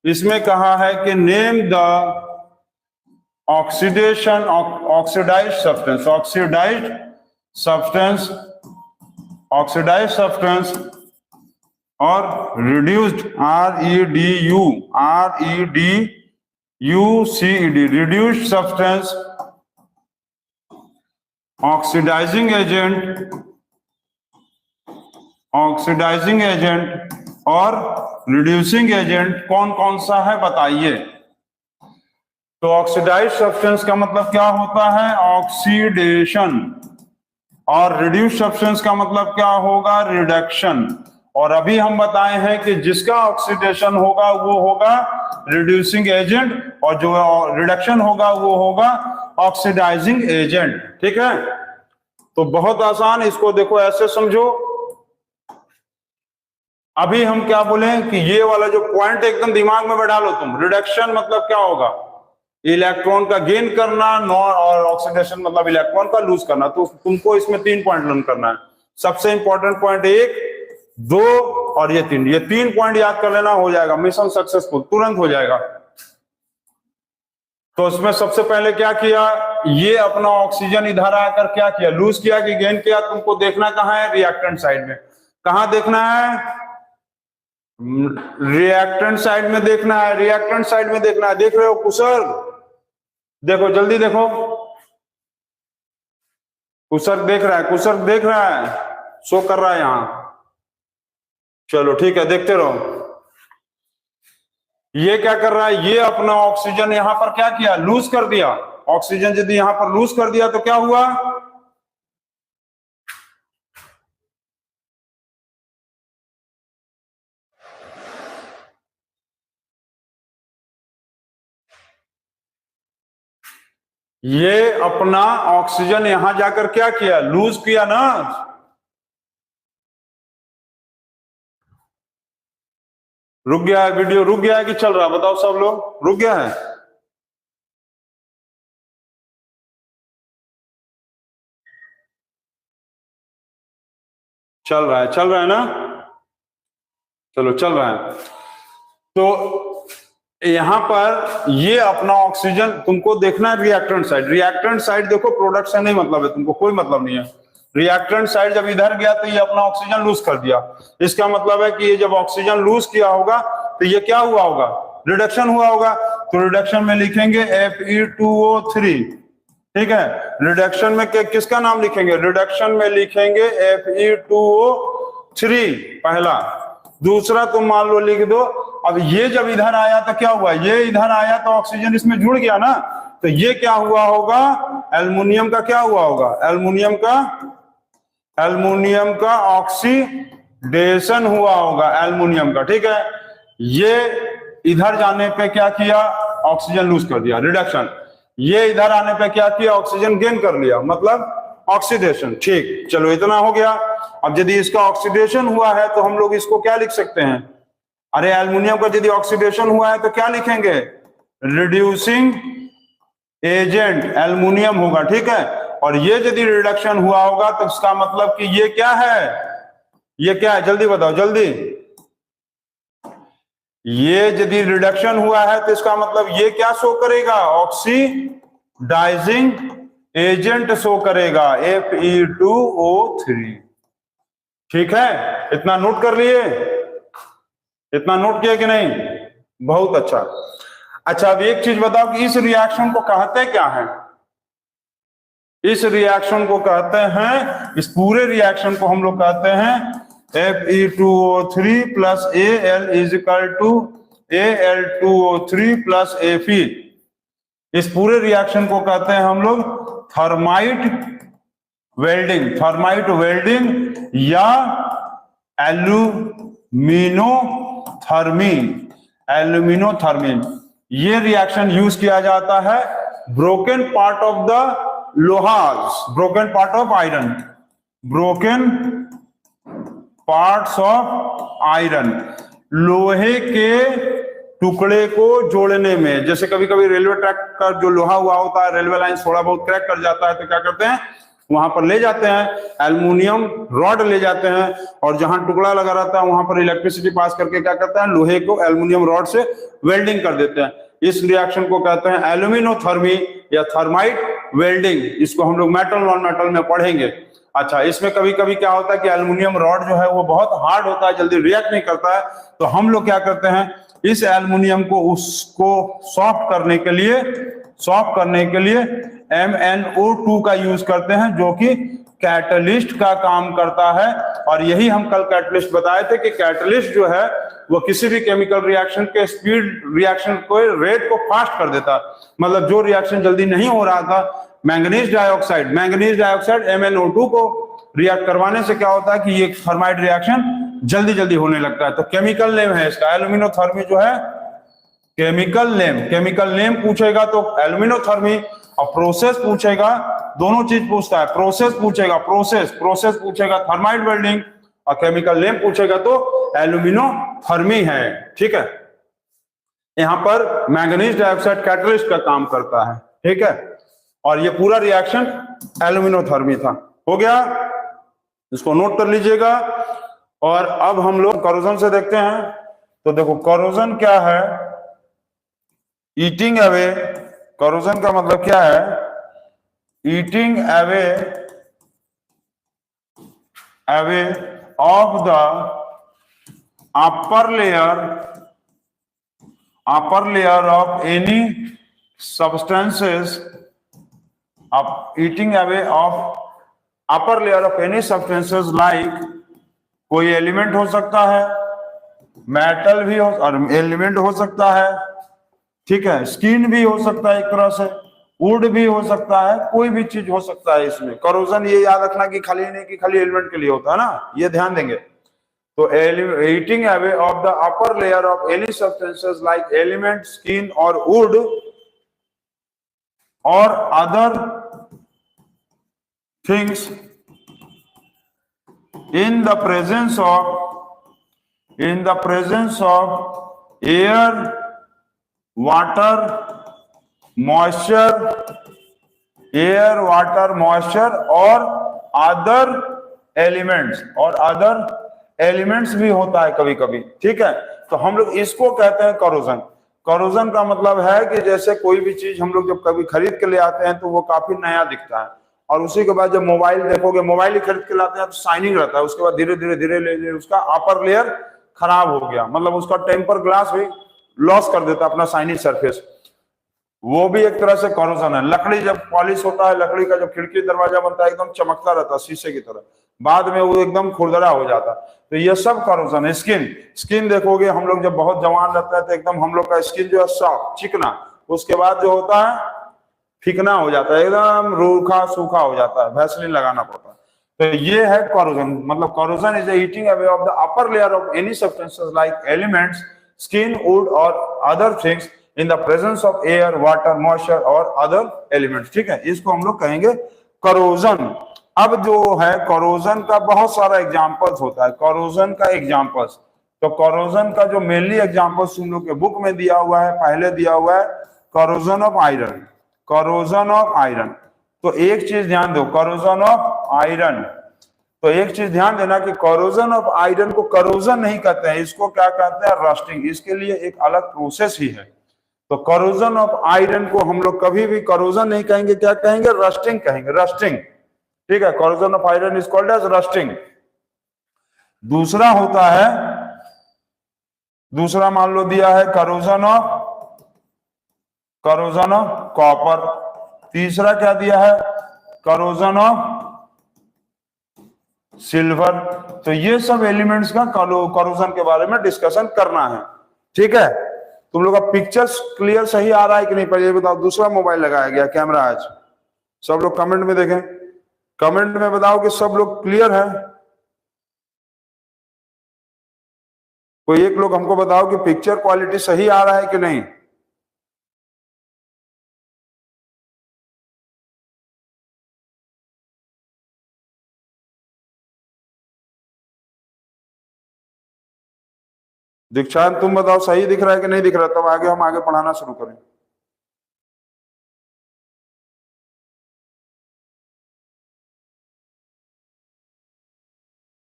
इसमें कहा है कि name the oxidation oxidised substance, oxidised substance और reduced REDUCED reduced substance, oxidising agent और रिड्यूसिंग एजेंट कौन कौन सा है बताइए। तो ऑक्सीडाइज्ड सब्सटेंस का मतलब क्या होता है? ऑक्सीडेशन। और रिड्यूस्ड सब्सटेंस का मतलब क्या होगा? रिडक्शन। और अभी हम बताए हैं कि जिसका ऑक्सीडेशन होगा वो होगा रिड्यूसिंग एजेंट और जो रिडक्शन होगा वो होगा ऑक्सीडाइजिंग एजेंट। ठीक है? तो बहुत आसान, इसको देखो ऐसे समझो। अभी हम क्या बोले कि ये वाला जो पॉइंट एकदम दिमाग में बैठा लो तुम। रिडक्शन मतलब क्या होगा? इलेक्ट्रॉन का गेन करना, और ऑक्सीडेशन मतलब इलेक्ट्रॉन का लूज करना। तो तुमको इसमें 3 पॉइंट लर्न करना है। सबसे इंपॉर्टेंट पॉइंट 1, 2 और ये 3। ये 3 पॉइंट याद कर लेना, हो जाएगा मिशन सक्सेसफुल, तुरंत हो जाएगा। तो उसमें सबसे पहले क्या किया? ये अपना ऑक्सीजन इधर आकर क्या किया? लूज किया कि गेन किया? तुमको देखना कहाँ है? रिएक्टेंट साइड में। कहाँ देखना है? रिएक्टेंट साइड में देखना है। रिएक्टेंट साइड में देखना है। देख रहे हो कुसर? देखो जल्दी देखो। कुसर देख रहा है? कुसर देख रहा है? शो कर रहा है यहां। चलो ठीक है, देखते रहो। ये क्या कर रहा है? ये अपना ऑक्सीजन यहां पर क्या किया? लूज कर दिया। ऑक्सीजन यदि यहां पर लूज कर दिया तो क्या हुआ? ये अपना ऑक्सीजन यहां जाकर क्या किया? लूज किया ना। रुक गया है वीडियो? रुक गया है कि चल रहा है? बताओ सब लोग, रुक गया है? चल रहा है? चल रहा है ना? चलो चल रहा है। तो यहां पर ये अपना ऑक्सीजन तुमको देखना है रिएक्टेंट साइड। रिएक्टेंट साइड देखो, प्रोडक्ट से नहीं मतलब है तुमको, कोई मतलब नहीं है। रिएक्टेंट साइड जब इधर गया तो ये अपना ऑक्सीजन लूज कर दिया। इसका मतलब है कि ये जब ऑक्सीजन लूज किया होगा तो ये क्या हुआ होगा? रिडक्शन हुआ होगा। तो रिडक्शन में लिखेंगे Fe2O3। ठीक है? रिडक्शन में किसका नाम लिखेंगे? रिडक्शन में लिखेंगे Fe2O3 पहला। दूसरा तुम मान लो लिख दो। अब ये जब इधर आया तो क्या हुआ? ये इधर आया तो ऑक्सीजन इसमें जुड़ गया ना। तो ये क्या हुआ होगा? एल्युमिनियम का क्या हुआ होगा? एल्युमिनियम का ऑक्सीडेशन हुआ होगा एल्युमिनियम का। ठीक है? ये इधर जाने पे क्या किया? ऑक्सीजन लूज कर दिया, रिडक्शन। ये इधर आने पे क्या किया? ऑक्सीजन गेन कर लिया, मतलब ऑक्सीडेशन। ठीक, चलो इतना हो गया। अब यदि इसका ऑक्सीडेशन हुआ है तो हम लोग इसको क्या लिख सकते हैं? अरे एल्युमिनियम का यदि ऑक्सीडेशन हुआ है तो क्या लिखेंगे? रिड्यूसिंग एजेंट एल्युमिनियम होगा। ठीक है? और ये यदि रिडक्शन हुआ होगा तो इसका मतलब कि ये क्या है? ये क्या है? जल्दी बताओ जल्दी। ये यदि रिडक्शन हुआ है तो इसका मतलब ये क्या शो करेगा? ऑक्सीडाइजिंग एजेंट शो करेगा, Fe2O3। ठीक है? इतना नोट कर लिए? इतना नोट किया कि नहीं? बहुत अच्छा। अच्छा, अब एक चीज बताओ कि इस रिएक्शन को कहते क्या है? इस रिएक्शन को कहते हैं, इस पूरे रिएक्शन को हम लोग कहते हैं Fe2O3 plus Al is equal to Al2O3 plus Fe। इस पूरे रिएक्शन को कहते हैं हम लोग थर्माइट वेल्डिंग या एल्यूमिनोथर्मी। एल्यूमिनोथर्मी। ये रिएक्शन यूज किया जाता है ब्रोकन पार्ट ऑफ द लोहास, broken part of iron, broken parts of iron, लोहे के टुकड़े को जोड़ने में। जैसे कभी कभी रेलवे ट्रैक का जो लोहा हुआ होता है, रेलवे लाइन थोड़ा बहुत क्रैक कर जाता है, तो क्या करते हैं, वहां पर ले जाते हैं एल्युमिनियम रॉड ले जाते हैं, और जहां टुकड़ा लगा रहता है वहां पर इलेक्ट्रिसिटी पास करके क्या करते हैं, लोहे को एल्युमिनियम रॉड से वेल्डिंग कर देते हैं। इस रिएक्शन को कहते हैं एल्यूमिनोथर्मी या थर्माइट वेल्डिंग। इसको हम लोग मेटल नॉन मेटल में पढ़ेंगे। अच्छा, इसमें कभी कभी क्या होता है कि एल्युमिनियम रॉड जो है वो बहुत हार्ड होता है, जल्दी रिएक्ट नहीं करता है, तो हम लोग क्या करते हैं, इस एल्युमिनियम को उसको सॉफ्ट करने के लिए MnO2 का यूज करते हैं, जो कि कैटलिस्ट का काम करता है। और यही हम कल कैटलिस्ट बताए थे कि कैटलिस्ट जो है वो किसी भी केमिकल रिएक्शन के स्पीड रिएक्शन को रेट को फास्ट कर देता है। मतलब जो रिएक्शन जल्दी नहीं हो रहा था, मैंगनीज डाइऑक्साइड MnO2 को रिएक्ट करवाने से क्या होता है कि ये थर्माइट रिएक्शन जल्दी जल्दी होने लगता है। तो केमिकल नेम है इसका एल्यूमिनोथर्मी जो है, केमिकल नेम पूछेगा तो एल्यूमिनोथर्मी, और प्रोसेस पूछेगा, दोनों चीज पूछता है, प्रोसेस पूछेगा थर्माइट वेल्डिंग, और केमिकल नेम पूछेगा तो एल्यूमिनोथर्मी है। ठीक है, यहां पर मैंगनीज डाइऑक्साइड कैटलिस्ट का काम करता है। ठीक है, और ये पूरा रिएक्शन एल्यूमिनोथर्मी था। हो गया, इसको नोट कर लीजिएगा। और अब हम लोग करोजन से देखते हैं। तो देखो करोजन क्या है, ईटिंग अवे। करोजन का मतलब क्या है, eating away of the upper layer of any substances, eating away of upper layer of any substances like, कोई एलिमेंट हो सकता है, मेटल भी हो और एलिमेंट हो सकता है, ठीक है, स्किन भी हो सकता है, एक तरह से वुड भी हो सकता है, कोई भी चीज हो सकता है इसमें। करोजन ये याद रखना कि खाली नहीं कि खाली एलिमेंट के लिए होता है ना, ये ध्यान देंगे। तो eating away of the upper layer of any substances like element, skin और would or other things in the presence of air, water, moisture और other elements भी होता है कभी कभी। ठीक है, तो हम लोग इसको कहते हैं करोजन। करोजन का मतलब है कि जैसे कोई भी चीज हम लोग जब कभी खरीद के ले आते हैं तो वो काफी नया दिखता है, और उसी के बाद जब मोबाइल देखोगे, मोबाइल ही खरीद के लाते हैं तो शाइनिंग रहता है, उसके बाद धीरे धीरे उसका अपर लेयर खराब हो गया, मतलब उसका टेम्पर ग्लास भी लॉस कर देता है अपना शाइनिंग सरफेस। वो भी एक तरह से करोजन है। लकड़ी जब पॉलिश होता है, लकड़ी का जब खिड़की दरवाजा बनता है एकदम चमकता रहता है शीशे की तरह, बाद में वो एकदम खुरदरा हो जाता है। तो ये सब करोजन है। स्किन देखोगे, हम लोग जब बहुत जवान रहता है तो एकदम हम लोग का स्किन जो है सॉफ्ट चिकना, उसके बाद जो होता है फिकना हो जाता है, एकदम रूखा सूखा हो जाता है, वैसलीन लगाना पड़ता है। तो ये है करोजन। मतलब corrosion is eating away of the upper layer of any substances like elements, skin, wood और other things in the presence of air, water, moisture और अदर एलिमेंट्स। ठीक है, इसको हम लोग कहेंगे करोजन। अब जो है करोजन का बहुत सारा एग्जांपल्स होता है, करोजन का एग्जांपल्स। तो करोजन का जो मेनली एग्जांपल्स तुम लोग के बुक में दिया हुआ है, पहले दिया हुआ है corrosion of iron, corrosion of iron. तो एक चीज ध्यान दो, करोजन ऑफ आयरन, तो एक चीज ध्यान देना कि करोजन ऑफ आयरन को करोजन नहीं कहते हैं, इसको क्या कहते हैं, रस्टिंग। इसके लिए एक अलग प्रोसेस ही है। तो करोजन ऑफ आयरन को हम लोग कभी भी करोजन नहीं कहेंगे, क्या कहेंगे, रस्टिंग कहेंगे, रस्टिंग। ठीक है, corrosion of iron is called as rusting. दूसरा होता है, दूसरा मान लो दिया है करोजन ऑफ कॉपर। तीसरा क्या दिया है, करोजन ऑफ सिल्वर। तो ये सब एलिमेंट्स का करोजन के बारे में डिस्कशन करना है। ठीक है, तुम लोग का पिक्चर्स क्लियर सही आ रहा है कि नहीं, पहले बताओ। दूसरा मोबाइल लगाया गया कैमरा आज, सब लोग कमेंट में देखें, कमेंट में बताओ कि सब लोग क्लियर है। कोई एक लोग हमको बताओ कि पिक्चर क्वालिटी सही आ रहा है कि नहीं। दीक्षांत तुम बताओ सही दिख रहा है कि नहीं दिख रहा, तब आगे हम आगे पढ़ाना शुरू करें।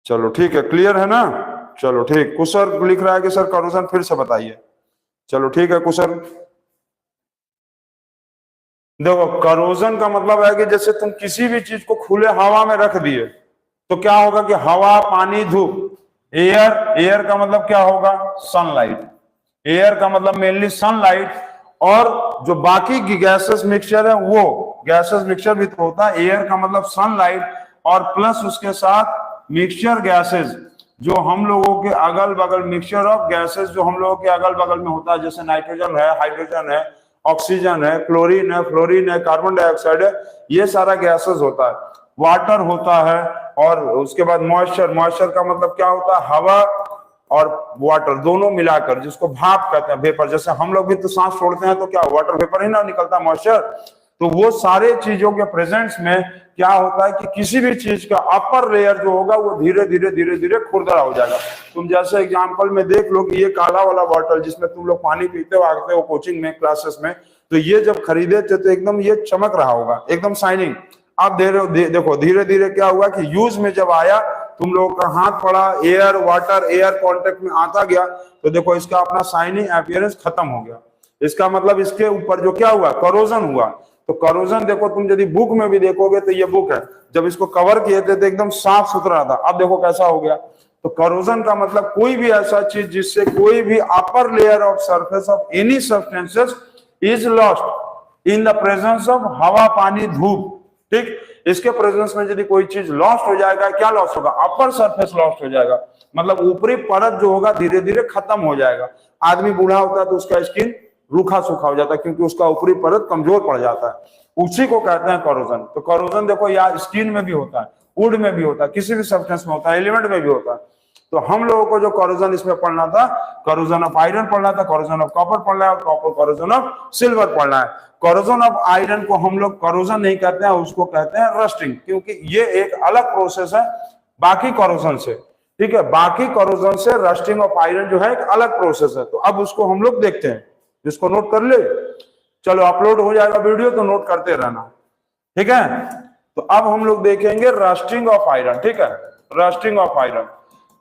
चलो ठीक है, क्लियर है ना। चलो ठीक, कुशल लिख रहा है कि सर करोजन फिर से बताइए। चलो ठीक है कुशल। देखो करोजन का मतलब है कि जैसे तुम किसी भी चीज को खुले हवा में रख दिए तो क्या होगा कि हवा, पानी, धूप, एयर, एयर का मतलब क्या होगा, सनलाइट। एयर का मतलब मेनली सनलाइट, और जो बाकी की गैसेस मिक्सचर है वो गैसेस मिक्सचर भी तो होता है। एयर का मतलब सनलाइट और प्लस उसके साथ मिक्सचर गैसेस जो हम लोगों के अगल बगल, मिक्सचर ऑफ गैसेस जो हम लोगों के अगल बगल में होता है, जैसे नाइट्रोजन है, हाइड्रोजन है, ऑक्सीजन है, क्लोरीन है, फ्लोरीन है, कार्बन डाइऑक्साइड है, ये सारा गैसेस होता है। वाटर होता है, और उसके बाद मॉइस्चर, मॉइस्चर का मतलब क्या होता है, हवा और वाटर दोनों मिलाकर, जिसको भाप कहते हैं, वेपर। जैसे हम लोग भी तो सांस छोड़ते हैं तो क्या वाटर वेपर ही ना निकलता, मॉइस्चर। तो वो सारे चीजों के प्रेजेंस में क्या होता है कि किसी भी चीज का अपर लेयर जो होगा वो धीरे धीरे धीरे धीरे खुरदरा हो जाएगा। तुम जैसे एग्जांपल में देख लो कि ये काला वाला बॉटल जिसमें तुम लोग पानी पीते हो आते हो कोचिंग में, क्लासेस में, तो ये जब खरीदे थे तो एकदम ये चमक रहा होगा, एकदम शाइनिंग। आप देखो धीरे धीरे क्या हुआ कि यूज में जब आया, तुम लोगों का हाथ पड़ा, एयर वाटर एयर कांटेक्ट में आता गया, तो देखो इसका अपना शाइनिंग अपीयरेंस खत्म हो गया। इसका मतलब इसके ऊपर जो क्या हुआ, करोजन हुआ। तो करोजन देखो तुम यदि बुक में भी देखोगे तो ये बुक है, जब इसको कवर किए थे तो एकदम साफ सुथरा था, अब देखो कैसा हो गया। तो करोजन का मतलब कोई भी ऐसा चीज जिससे कोई भी अपर layer of surface of any substances is lost in the presence of हवा, पानी, धूप। ठीक, इसके प्रेजेंस में यदि कोई चीज लॉस्ट हो जाएगा, क्या लॉस्ट होगा, अपर सरफेस लॉस्ट हो जाएगा, मतलब ऊपरी परत जो होगा धीरे धीरे खत्म हो जाएगा। आदमी बूढ़ा होता है तो उसका स्किन रूखा सूखा हो जाता है क्योंकि उसका ऊपरी परत कमजोर पड़ जाता है, उसी को कहते हैं करोजन। तो करोजन देखो यार स्किन में भी होता है, वुड में भी होता है, किसी भी सब्सटेंस में होता है, एलिमेंट में भी होता है। तो हम लोगों को जो करोजन इसमें पढ़ना था, करोजन ऑफ आयरन पढ़ना था, करोजन ऑफ कॉपर पढ़ना है, करोजन ऑफ सिल्वर पढ़ना है। करोजन ऑफ आयरन को हम लोग करोजन नहीं कहते हैं, उसको कहते हैं रस्टिंग, क्योंकि ये एक अलग प्रोसेस है बाकी करोजन से। ठीक है, बाकी करोजन से रस्टिंग ऑफ आयरन जो है एक अलग प्रोसेस है। तो अब उसको हम लोग देखते हैं, जिसको नोट कर ले। चलो अपलोड हो जाएगा वीडियो तो नोट करते रहना, ठीक है। तो अब हम लोग देखेंगे रस्टिंग ऑफ आयरन। ठीक है, रस्टिंग ऑफ आयरन।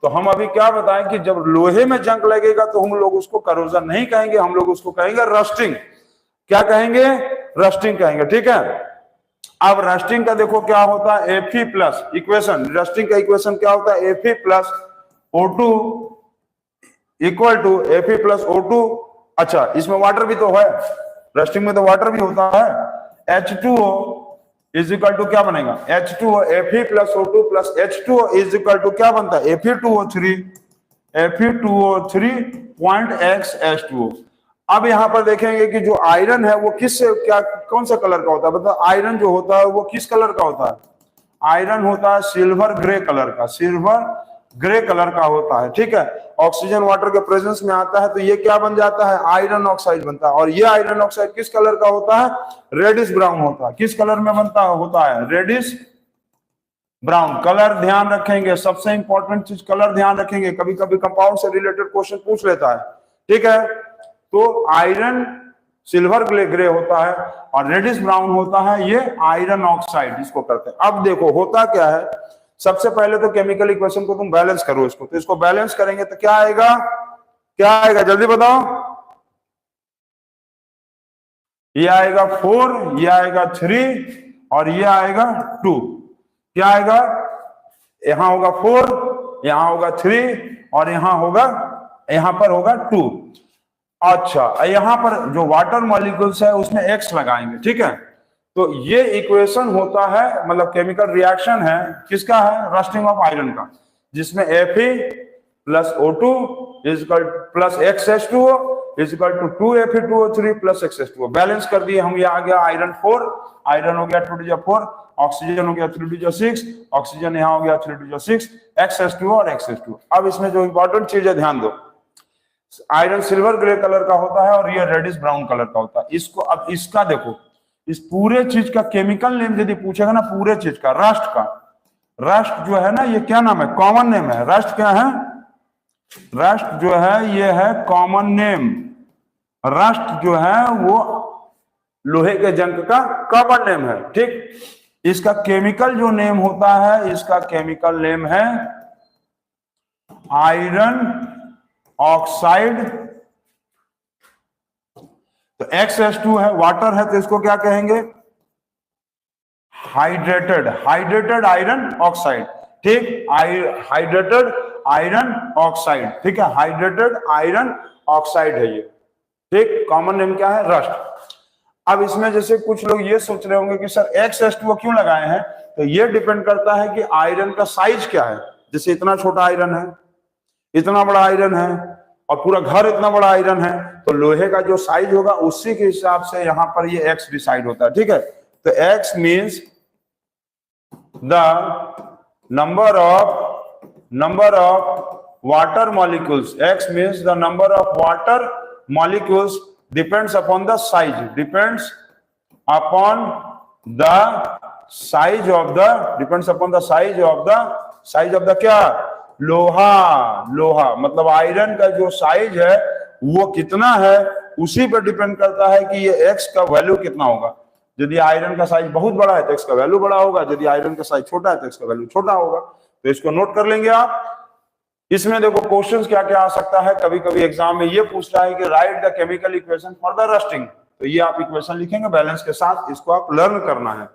तो हम अभी क्या बताएं कि जब लोहे में जंग लगेगा तो हम लोग उसको करोजन नहीं कहेंगे, हम लोग उसको कहेंगे रस्टिंग। क्या कहेंगे, रस्टिंग कहेंगे। ठीक है, अब रस्टिंग का देखो क्या होता है, Fe प्लस इक्वेशन, रस्टिंग का इक्वेशन क्या होता है, Fe plus O2 equal to Fe plus O2। अच्छा, इसमें वाटर भी तो है, रस्टिंग में तो वाटर भी होता है। H2O इज इक्वल टू क्या बनेगा, H2O, Fe plus O2 plus H2O is equal to क्या बनता है, Fe2O3, Fe2O3 point X H2O। अब यहां पर देखेंगे कि जो आयरन है वो किस क्या कौन सा कलर का होता है, मतलब आयरन जो होता है वो किस कलर का होता है, आयरन होता है सिल्वर ग्रे कलर का, सिल्वर ग्रे कलर का होता है। ठीक है, ऑक्सीजन वाटर के प्रेजेंस में आता है तो ये क्या बन जाता है, आयरन ऑक्साइड बनता है। और ये आयरन ऑक्साइड किस कलर का होता है, रेडिश ब्राउन होता है। किस कलर में बनता होता है, रेडिश ब्राउन कलर। ध्यान रखेंगे, सबसे इंपॉर्टेंट चीज कलर ध्यान रखेंगे, कभी कभी कंपाउंड से रिलेटेड क्वेश्चन पूछ लेता है। ठीक है, तो आयरन सिल्वर ग्रे होता है और रेडिश ब्राउन होता है ये आयरन ऑक्साइड, इसको करते हैं। अब देखो होता क्या है, सबसे पहले तो केमिकल इक्वेशन को तुम बैलेंस करो इसको, तो इसको बैलेंस करेंगे तो क्या आएगा, क्या आएगा जल्दी बताओ, ये आएगा 4, ये आएगा 3 और ये आएगा 2। क्या आएगा, यहां होगा 4, यहां होगा 3 और यहां होगा, यहां पर होगा 2। अच्छा, यहां पर जो वाटर मॉलिक्यूल्स है उसमें X लगाएंगे। ठीक है, तो ये इक्वेशन होता है, मतलब केमिकल रिएक्शन है किसका है, रस्टिंग ऑफ आयरन का, जिसमें Fe plus O2 is equal plus XH2O is equal to 2Fe2O3 plus XH2O। Balance कर दिए हम, ये आ गया आयरन 4, आयरन हो गया 2^4, ऑक्सीजन हो गया 3^6, ऑक्सीजन यहाँ हो गया 3^6, XH2O और XH2O। अब इसमें जो इंपॉर्टेंट चीज है ध्यान दो, आयरन सिल्वर ग्रे कलर का होता है और ये रेडिश ब्राउन कलर का होता है। इसको अब इसका देखो, इस पूरे चीज का केमिकल नेम यदि पूछेगा ना, पूरे चीज का, रस्ट का, रस्ट जो है ना ये क्या नाम है, कॉमन नेम है। रस्ट क्या है, रस्ट जो है ये है कॉमन नेम। रस्ट जो है वो लोहे के जंग का कॉमन नेम है, ठीक। इसका केमिकल जो नेम होता है, इसका केमिकल नेम है आयरन ऑक्साइड। तो XH2 है, वाटर है, तो इसको क्या कहेंगे, हाइड्रेटेड, हाइड्रेटेड आयरन ऑक्साइड, ठीक। हाइड्रेटेड आयरन ऑक्साइड, ठीक है, हाइड्रेटेड आयरन ऑक्साइड है ये, ठीक। कॉमन नेम क्या है, रस्ट। अब इसमें जैसे कुछ लोग ये सोच रहे होंगे कि सर XH2 क्यों लगाए हैं, तो ये डिपेंड करता है कि आयरन का साइज क्या है। जैसे इतना छोटा आयरन है, इतना बड़ा आयरन है, और पूरा घर इतना बड़ा आयरन है, तो लोहे का जो साइज होगा उसी के हिसाब से यहाँ पर ये X डिसाइड होता है, ठीक है। तो X means the number of water molecules. X means the number of water molecules depends upon the size, depends upon the size of the क्या, लोहा। लोहा मतलब आयरन का जो साइज है वो कितना है, उसी पर डिपेंड करता है कि ये X का वैल्यू कितना होगा। यदि आयरन का साइज बहुत बड़ा है तो X का वैल्यू बड़ा होगा, यदि आयरन का साइज छोटा है तो X का वैल्यू छोटा होगा। तो इसको नोट कर लेंगे आप। इसमें देखो क्वेश्चंस क्या क्या आ सकता है, कभी कभी एग्जाम में ये पूछता है कि right the chemical equation for the rusting. तो ये आप इक्वेशन लिखेंगे बैलेंस के साथ, इसको आप लर्न करना है,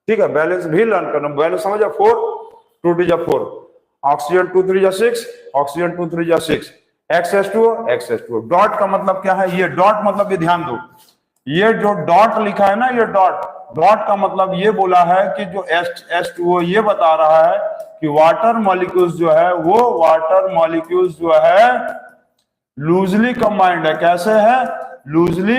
ठीक है। बैलेंस भी लर्न करना, बैलेंस समझो, 4 2 2 4, ऑक्सीजन 2 3 6, ऑक्सीजन 2 3 6, XH2। डॉट का मतलब क्या है, ये डॉट मतलब ये ध्यान दो, ये जो डॉट लिखा है ना, ये डॉट का मतलब ये बोला है कि जो H2O ये बता रहा है कि वाटर मॉलिक्यूल्स जो है वो वाटर मॉलिक्यूल्स जो है लूजली कंबाइंड है। कैसे है, लूजली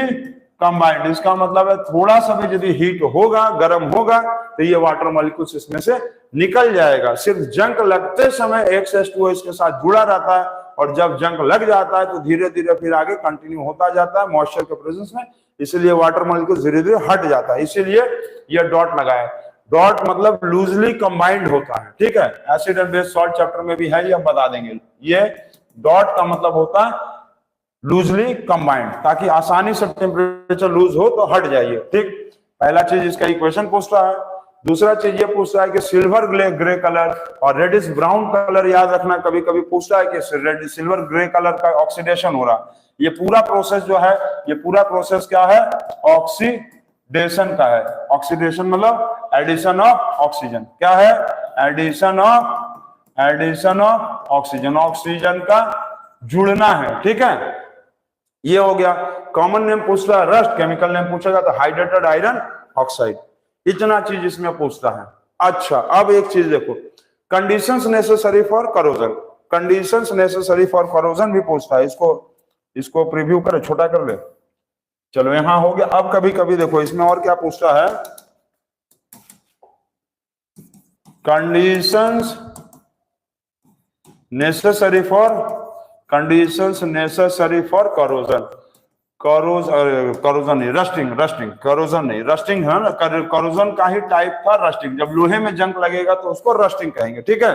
कंबाइंड। इसका मतलब है थोड़ा सा भी यदि हीट होगा, गर्म होगा, तो ये वाटर मॉलिक्यूल्स इसमें से निकल जाएगा। सिर्फ जंग लगते समय XH2O इसके साथ जुड़ा रहता है, और जब जंग लग जाता है तो धीरे धीरे फिर आगे कंटिन्यू होता जाता है मॉइस्चर के प्रेजेंस में, इसलिए वाटर मॉलिक्यूल धीरे धीरे हट जाता है, इसीलिए ये डॉट लगाए। डॉट मतलब लूजली कंबाइंड होता है, ठीक है। Acid and base salt chapter में भी है, ये हम बता देंगे। ये डॉट का मतलब होता है लूजली कंबाइंड, ताकि आसानी से टेम्परेचर लूज हो तो हट जाइए, ठीक। पहला चीज इसका इक्वेशन पूछ रहा है। दूसरा चीज ये पूछ रहा है कि सिल्वर ग्रे कलर और रेडिश ब्राउन कलर याद रखना, कभी कभी पूछ रहा है कि सिल्वर ग्रे कलर का ऑक्सीडेशन हो रहा। ये पूरा प्रोसेस जो है, ये पूरा प्रोसेस क्या है, ऑक्सीडेशन का है। ऑक्सीडेशन मतलब एडिशन ऑफ ऑक्सीजन, क्या है, एडिशन ऑफ ऑक्सीजन, ऑक्सीजन का जुड़ना है, ठीक है। ये हो गया। कॉमन नेम पूछ रहा है रस्ट, केमिकल नेम पूछेगा तो हाइड्रेटेड आयरन ऑक्साइड। इतना चीज इसमें पूछता है। अच्छा, अब एक चीज देखो, conditions necessary for corrosion, conditions necessary for corrosion भी पूछता है। इसको प्रीव्यू करे, छोटा कर ले। चलो यहां हो गया। अब कभी कभी देखो इसमें और क्या पूछता है, conditions necessary for corrosion. Corrosion नहीं, रस्टिंग है ना, करोजन का ही टाइप था रस्टिंग। जब लोहे में जंग लगेगा तो उसको रस्टिंग कहेंगे, ठीक है।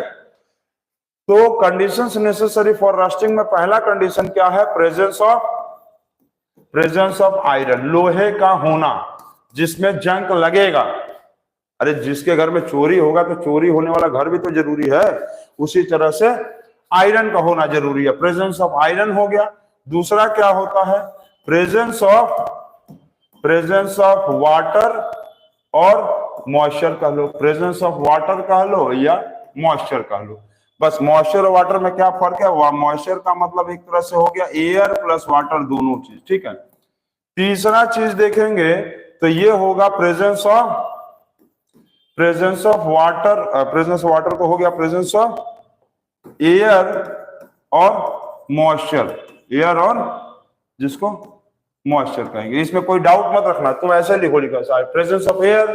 तो कंडीशंस नेसेसरी फॉर रस्टिंग में पहला कंडीशन क्या है, प्रेजेंस ऑफ आयरन, लोहे का होना जिसमें जंग लगेगा। अरे जिसके घर में चोरी होगा तो चोरी होने वाला घर भी तो जरूरी है, उसी तरह से आयरन का होना जरूरी है। प्रेजेंस ऑफ आयरन हो गया। दूसरा क्या होता है, प्रेजेंस ऑफ वाटर और मॉइस्चर कह लो, प्रेजेंस ऑफ वाटर कह लो या मॉइस्चर कह लो। बस मॉइस्चर और वाटर में क्या फर्क है, मॉइस्चर का मतलब एक तरह से हो गया एयर प्लस वाटर दोनों चीज, ठीक है। तीसरा चीज देखेंगे तो ये होगा presence of water, presence of water तो हो गया, प्रेजेंस ऑफ एयर और मॉइस्चर, एयर और जिसको मॉइस्चर कहेंगे। इसमें कोई डाउट मत रखना, तुम ऐसे लिखो सारे, presence of air,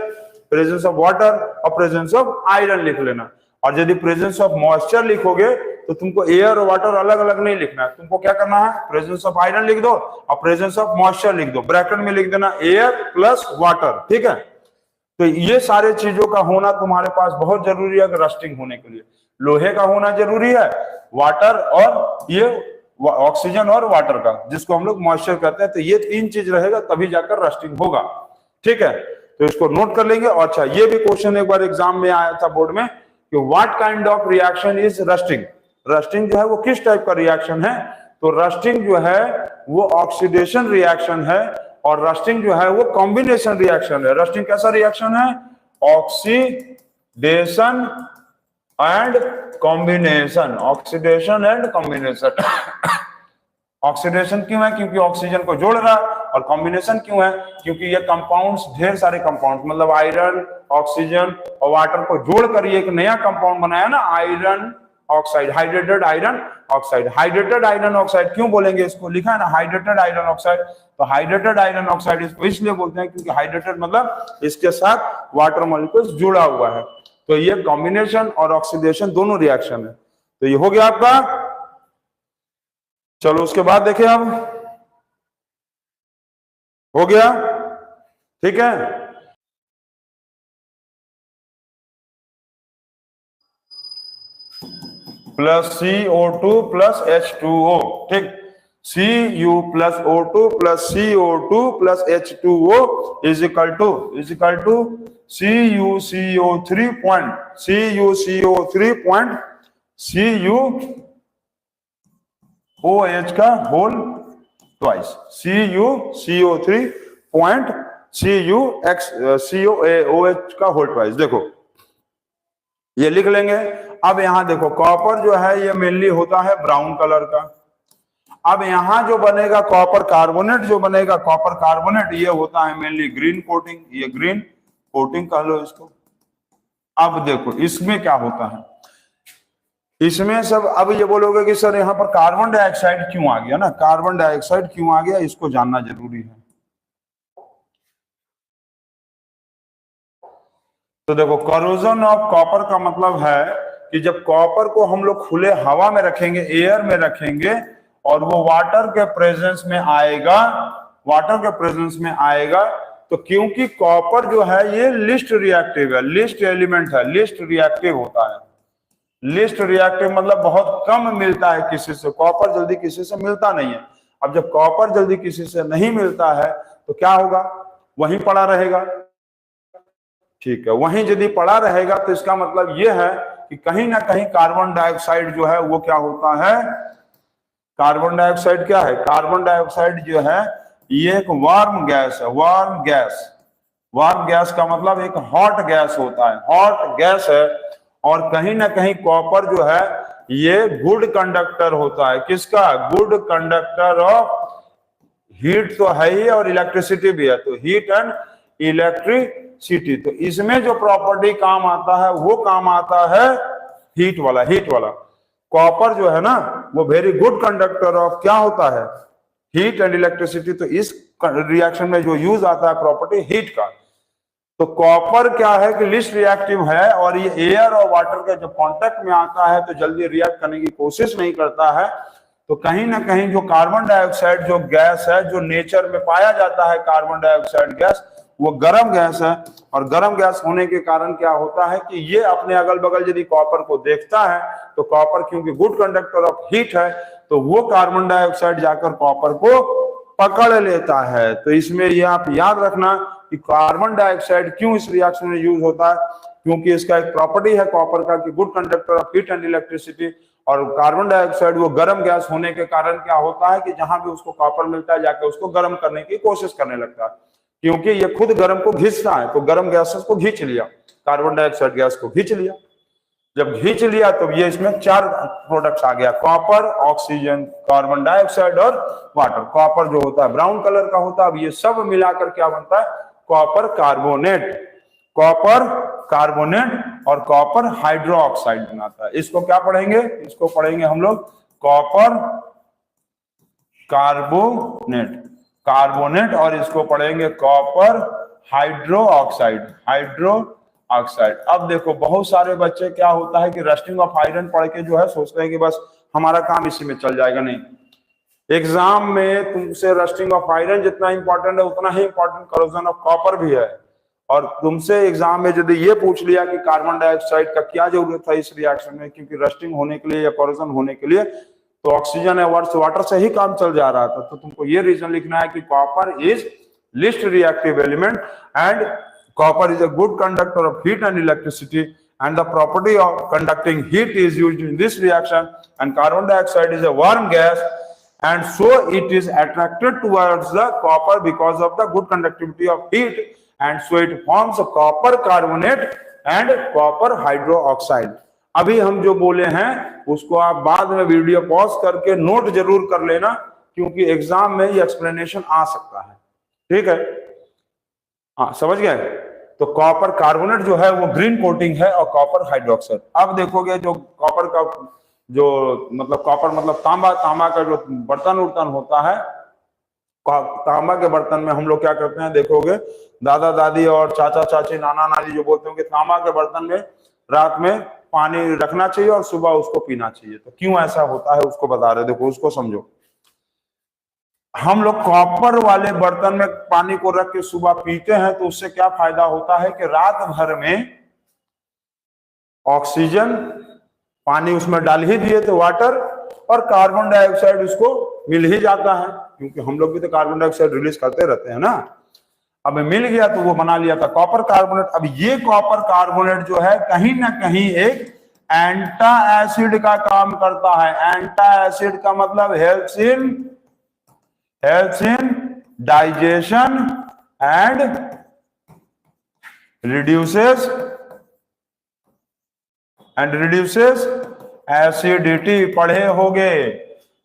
presence of water और प्रेजेंस ऑफ आयरन लिख लेना। और यदि प्रेजेंस ऑफ मॉइस्चर लिखोगे तो तुमको एयर और वाटर अलग अलग नहीं लिखना है, तुमको क्या करना है, प्रेजेंस ऑफ आयरन लिख दो और प्रेजेंस ऑफ मॉइस्चर लिख दो, ब्रैकेट में लिख देना एयर प्लस वाटर, ठीक है। तो ये सारे चीजों का होना तुम्हारे पास बहुत जरूरी है रस्टिंग होने के लिए। लोहे का होना जरूरी है, वाटर और ये ऑक्सीजन और वाटर का, जिसको हम लोग मॉइस्चर कहते हैं। तो ये तीन चीज रहेगा तभी जाकर रस्टिंग होगा, ठीक है। तो इसको नोट कर लेंगे। और अच्छा, ये भी क्वेश्चन एक बार एग्जाम में आया था बोर्ड में कि what kind of reaction is rusting. Rusting जो है वो किस टाइप का रिएक्शन है, तो रस्टिंग जो है वो ऑक्सीडेशन रिएक्शन है, और रस्टिंग जो है वो कॉम्बिनेशन रिएक्शन है। रस्टिंग कैसा रिएक्शन है, oxidation and combination, oxidation and combination. Oxidation क्यों है, क्योंकि ऑक्सीजन को जोड़ रहा है, और कॉम्बिनेशन क्यों है, क्योंकि ये कंपाउंड्स, ढेर सारे कंपाउंड्स, मतलब आयरन, ऑक्सीजन और वाटर को जोड़कर ये एक नया कंपाउंड बनाया ना, iron oxide, hydrated iron oxide. Hydrated iron oxide क्यों बोलेंगे, इसको लिखा है ना हाइड्रेटेड आयरन ऑक्साइड। तो हाइड्रेटेड आयरन ऑक्साइड इसको इसलिए बोलते हैं क्योंकि हाइड्रेटेड मतलब इसके साथ वाटर मॉलिक्यूल्स जुड़ा हुआ है। तो ये कॉम्बिनेशन और ऑक्सीडेशन दोनों रिएक्शन है। तो ये हो गया आपका। चलो उसके बाद देखें, अब हो गया, ठीक है। प्लस CO2 प्लस H2O, ठीक। Cu plus O2 plus CO2 plus H2O is equal to CuCO3 point CuOH का whole twice, CuCO3 point CuOH का होल ट्वाइस। देखो ये लिख लेंगे। अब यहां देखो कॉपर जो है ये मेनली होता है ब्राउन कलर का। अब यहां जो बनेगा कॉपर कार्बोनेट, जो बनेगा कॉपर कार्बोनेट, ये होता है मेनली ग्रीन कोटिंग, ये ग्रीन कोटिंग कह लो इसको। अब देखो इसमें क्या होता है, इसमें सब, अब ये बोलोगे कि सर यहाँ पर कार्बन डाइऑक्साइड क्यों आ गया ना, कार्बन डाइऑक्साइड क्यों आ गया, इसको जानना जरूरी है। तो देखो करोजन ऑफ कॉपर का मतलब है कि जब कॉपर को हम लोग खुले हवा में रखेंगे, एयर में रखेंगे, और वो वाटर के प्रेजेंस में आएगा, वाटर के प्रेजेंस में आएगा, तो क्योंकि कॉपर जो है ये लिस्ट रिएक्टिव है, लिस्ट एलिमेंट है, लिस्ट रिएक्टिव होता है। लिस्ट रिएक्टिव मतलब बहुत कम मिलता है किसी से, कॉपर जल्दी किसी से मिलता नहीं है। अब जब कॉपर जल्दी किसी से नहीं मिलता है तो क्या होगा, वहीं पड़ा रहेगा, ठीक है। वहीं यदि पड़ा रहेगा तो इसका मतलब यह है कि कहीं ना कहीं कार्बन डाइऑक्साइड जो है वो क्या होता है, कार्बन डाइऑक्साइड क्या है, कार्बन डाइऑक्साइड जो है ये एक वार्म गैस है, वार्म गैस। वार्म गैस का मतलब एक हॉट गैस होता है, हॉट गैस है। और कहीं ना कहीं कॉपर जो है ये गुड कंडक्टर होता है, किसका, गुड कंडक्टर ऑफ हीट तो है ही और इलेक्ट्रिसिटी भी है, तो हीट एंड इलेक्ट्रिसिटी। तो इसमें जो प्रॉपर्टी काम आता है वो काम आता है हीट वाला, हीट वाला। कॉपर जो है ना वो वेरी गुड कंडक्टर ऑफ क्या होता है, हीट एंड इलेक्ट्रिसिटी। तो इस रिएक्शन में जो यूज आता है प्रॉपर्टी हीट का। तो कॉपर क्या है कि लिस्ट रिएक्टिव है, और ये एयर और वाटर के जब कांटेक्ट में आता है तो जल्दी रिएक्ट करने की कोशिश नहीं करता है। तो कहीं ना कहीं जो कार्बन डाइऑक्साइड जो गैस है, जो नेचर में पाया जाता है कार्बन डाइऑक्साइड गैस, वो गर्म गैस है। और गर्म गैस होने के कारण क्या होता है कि ये अपने अगल बगल यदि कॉपर को देखता है तो कॉपर क्योंकि गुड कंडक्टर ऑफ हीट है तो वो कार्बन डाइऑक्साइड जाकर कॉपर को पकड़ लेता है। तो इसमें ये आप याद रखना कि कार्बन डाइऑक्साइड क्यों इस रिएक्शन में यूज होता है, क्योंकि इसका एक प्रॉपर्टी है कॉपर का कि good conductor of heat and electricity. और कार्बन डाइऑक्साइड वो गर्म गैस होने के कारण क्या होता है कि जहां भी उसको कॉपर मिलता है जाके उसको गर्म करने की कोशिश करने लगता है, क्योंकि ये खुद गर्म को खींचता है। तो गर्म गैसेस को खींच लिया, कार्बन डाइऑक्साइड गैस को खींच लिया। जब खींच लिया तो ये इसमें चार प्रोडक्ट्स आ गया, कॉपर, ऑक्सीजन, कार्बन डाइऑक्साइड और वाटर। कॉपर जो होता है ब्राउन कलर का होता है। अब ये सब मिलाकर क्या बनता है, कॉपर कार्बोनेट, कॉपर कार्बोनेट और कॉपर हाइड्रो ऑक्साइड बनाता है। इसको क्या पढ़ेंगे, इसको पढ़ेंगे हम लोग कॉपर कार्बोनेट, कार्बोनेट, और इसको पढ़ेंगे copper hydro oxide, hydro oxide. अब देखो बहुत सारे बच्चे क्या होता है कि रस्टिंग ऑफ आयरन पढ़ के जो है सोचते हैं कि बस हमारा काम इसी में चल जाएगा। नहीं, एग्जाम में तुमसे रस्टिंग ऑफ आयरन जितना इंपॉर्टेंट है उतना ही इंपॉर्टेंट करोजन ऑफ कॉपर भी है। और तुमसे एग्जाम में यदि ये पूछ लिया कि कार्बन डाइऑक्साइड का क्या जरूरत है इस रिएक्शन में, क्योंकि रस्टिंग होने के लिए या करोजन होने के लिए तो ऑक्सीजन या वाटर से ही काम चल जा रहा था, तो तुमको ये रीजन लिखना है कि copper is least reactive element and copper is a good conductor of heat and electricity, and the property of conducting heat is used in this reaction, and carbon dioxide is a warm gas, and so it is attracted towards the copper because of the good conductivity of heat, and so it forms a copper carbonate and copper hydroxide। अभी हम जो बोले हैं उसको आप बाद में video pause करके नोट जरूर कर लेना, क्योंकि एग्जाम में ये एक्सप्लेनेशन आ सकता है। ठीक है, हाँ समझ गए। तो कॉपर कार्बोनेट जो है वो ग्रीन कोटिंग है और कॉपर हाइड्रोक्साइड। अब देखोगे जो कॉपर का जो मतलब कॉपर मतलब तांबा, तांबा का जो बर्तन उर्तन होता है, तांबा के बर्तन में हम लोग क्या करते हैं, देखोगे दादा दादी और चाचा चाची नाना नानी जो बोलते हैं कि तांबा के बर्तन में रात में पानी रखना चाहिए और सुबह उसको पीना चाहिए। तो क्यों ऐसा होता है उसको बता रहे, देखो उसको समझो। हम लोग कॉपर वाले बर्तन में पानी को रख के सुबह पीते हैं तो उससे क्या फायदा होता है कि रात भर में ऑक्सीजन, पानी उसमें डाल ही दिए तो वाटर, और कार्बन डाइऑक्साइड उसको मिल ही जाता है, क्योंकि हम लोग भी तो कार्बन डाइऑक्साइड रिलीज करते रहते हैं ना। अब मिल गया तो वो बना लिया था कॉपर कार्बोनेट। अब ये कॉपर कार्बोनेट जो है कहीं ना कहीं एक एंटा एसिड का काम करता है। एंटा एसिड का मतलब helps in digestion and reduces acidity। पढ़े होगे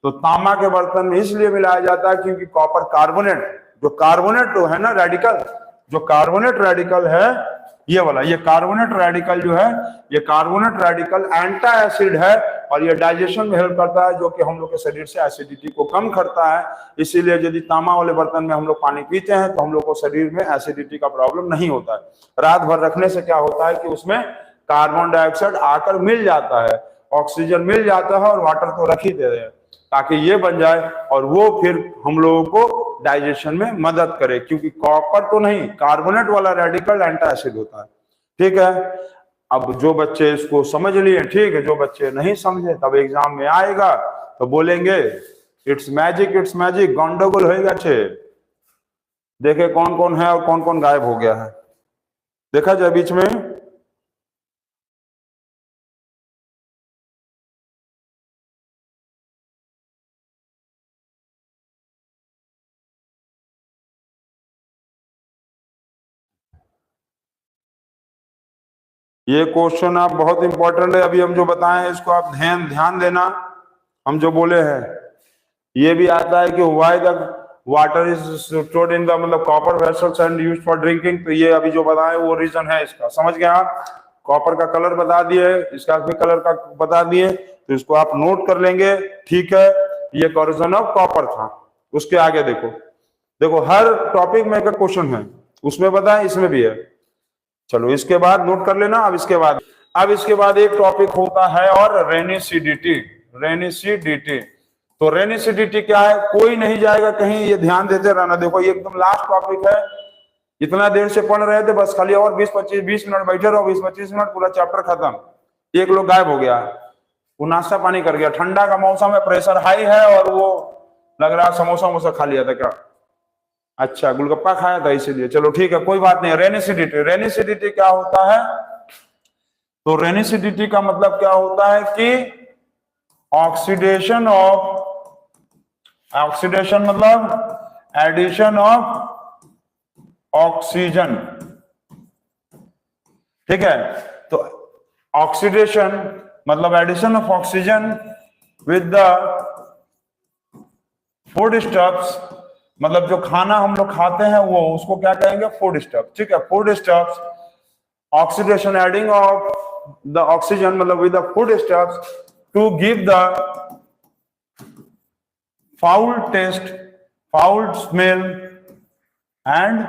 तो तांबा के बर्तन में इसलिए मिलाया जाता है क्योंकि कॉपर कार्बोनेट, जो कार्बोनेट है ना रेडिकल, जो कार्बोनेट रेडिकल है ये वाला, ये कार्बोनेट रेडिकल जो है, ये कार्बोनेट रेडिकल एंटा एसिड है और ये डाइजेशन में हेल्प करता है, जो कि हम लोग के शरीर से एसिडिटी को कम करता है। इसीलिए यदि तांबा वाले बर्तन में हम लोग पानी पीते हैं तो हम लोग को शरीर में एसिडिटी का प्रॉब्लम नहीं होता है। रात भर रखने से क्या होता है कि उसमें कार्बन डाइऑक्साइड आकर मिल जाता है, ऑक्सीजन मिल जाता है और वाटर तो रख ही दे रहे हैं ताकि ये बन जाए और वो फिर हम लोगों को डाइजेशन में मदद करे, क्योंकि कॉपर तो नहीं, कार्बोनेट वाला रेडिकल एंटा एसिड होता है। ठीक है, अब जो बच्चे इसको समझ लिए ठीक है, जो बच्चे नहीं समझे तब एग्जाम में आएगा तो बोलेंगे इट्स मैजिक, इट्स मैजिक, गंडोगोल होएगा। छे देखे कौन कौन है और कौन कौन गायब हो गया है, देखा जाए बीच में। ये क्वेश्चन आप बहुत इंपॉर्टेंट है, अभी हम जो बताएं इसको आप ध्यान देना। हम जो बोले हैं ये भी आता है कि why the water is stored in the मतलब copper vessels and used for drinking. तो ये अभी जो बताएं वो रीजन है इसका, समझ गए आप। कॉपर का कलर बता दिए, इसका भी कलर का बता दिए, तो इसको आप नोट कर लेंगे। ठीक है, ये कॉरिजन ऑफ कॉपर था। उसके आगे देखो, देखो हर टॉपिक में एक क्वेश्चन है, उसमें बताएं इसमें भी है। चलो इसके बाद नोट कर लेना। अब इसके बाद एक टॉपिक होता है और रेनिसिडिटी। रेनिसिडिटी, तो रेनिसिडिटी क्या है, कोई नहीं जाएगा कहीं, ये ध्यान देते रहना। देखो ये एकदम लास्ट टॉपिक है, इतना देर से पढ़ रहे थे, बस खाली और 20 मिनट बैठे रहो, 20-25 मिनट पूरा चैप्टर खत्म। एक लोग गायब हो गया, वो नाश्ता पानी कर गया, ठंडा का मौसम है, प्रेशर हाई है और वो लग रहा समोसा वमोसा खा लिया था क्या, अच्छा गुलगप्पा खाया था इसीलिए। चलो ठीक है, कोई बात नहीं। रेनिसिडिटी, रेनिसिडिटी क्या होता है, तो रेनिसिडिटी का मतलब क्या होता है कि ऑक्सीडेशन मतलब एडिशन ऑफ ऑक्सीजन। ठीक है, तो ऑक्सीडेशन मतलब addition of oxygen with the food stuffs, मतलब जो खाना हम लोग खाते हैं वो उसको क्या कहेंगे, फूड स्टफ। ठीक है, food stuffs, oxidation adding of the oxygen मतलब with the food stuffs to give the foul taste, foul smell and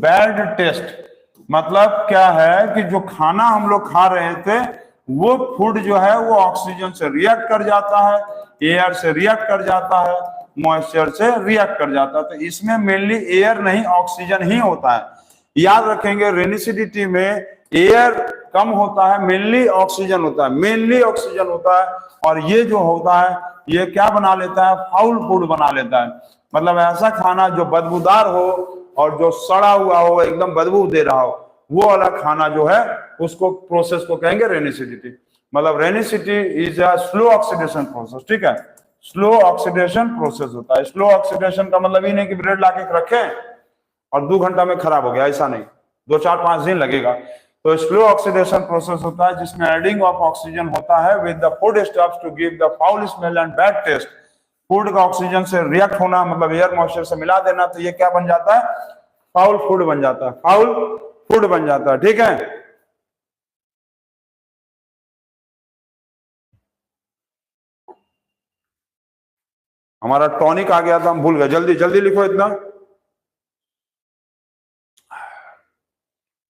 bad taste मतलब क्या है कि जो खाना हम लोग खा रहे थे वो फूड जो है वो ऑक्सीजन से रिएक्ट कर जाता है, एयर से रिएक्ट कर जाता है, मॉइस्चर से रिएक्ट कर जाता है। तो इसमें मेनली एयर नहीं ऑक्सीजन ही होता है। याद रखेंगे रेनिसिडिटी में एयर कम होता है, मेनली ऑक्सीजन होता है, मेनली ऑक्सीजन होता है। और ये जो होता है ये क्या बना लेता है, फाउल फूड बना लेता है। मतलब ऐसा खाना जो बदबूदार हो और जो सड़ा हुआ हो, एकदम बदबू दे रहा हो, वो वाला खाना जो है उसको प्रोसेस को कहेंगे रेनिसिडिटी। मतलब rancidity is a slow oxidation process. ठीक है, स्लो ऑक्सीडेशन प्रोसेस होता है। स्लो ऑक्सीडेशन का मतलब ये नहीं कि ब्रेड लाके रखें और 2 घंटा में खराब हो गया, ऐसा नहीं, 2-4-5 दिन लगेगा। तो स्लो ऑक्सीडेशन प्रोसेस होता है जिसमें एडिंग ऑफ ऑक्सीजन होता है with the food stuffs to give the foul smell and bad taste. Food का ऑक्सीजन से रिएक्ट होना मतलब एयर मॉइस्चर से मिला देना, तो ये क्या बन जाता है, फाउल फूड बन जाता है, फाउल फूड बन जाता है। ठीक है, हमारा टॉनिक आ गया था, हम भूल गए, जल्दी जल्दी लिखो इतना।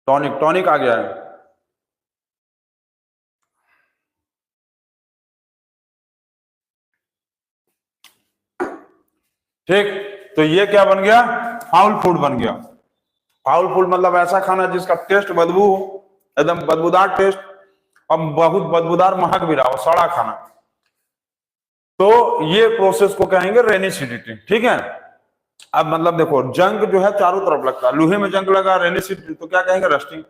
टॉनिक, टॉनिक आ गया है। ठीक, तो ये क्या बन गया, फाउल फूड बन गया। फाउल फूड मतलब ऐसा खाना जिसका टेस्ट बदबू हो, एकदम बदबूदार टेस्ट, और बहुत बदबूदार महक भी रहा हो, सड़ा खाना। तो ये प्रोसेस को कहेंगे रेनिसिडिटी। ठीक है, अब मतलब देखो जंग जो है चारों तरफ लगता है, लोहे में जंग लगा रेनिसिडिटी, तो क्या कहेंगे, रस्टिंग।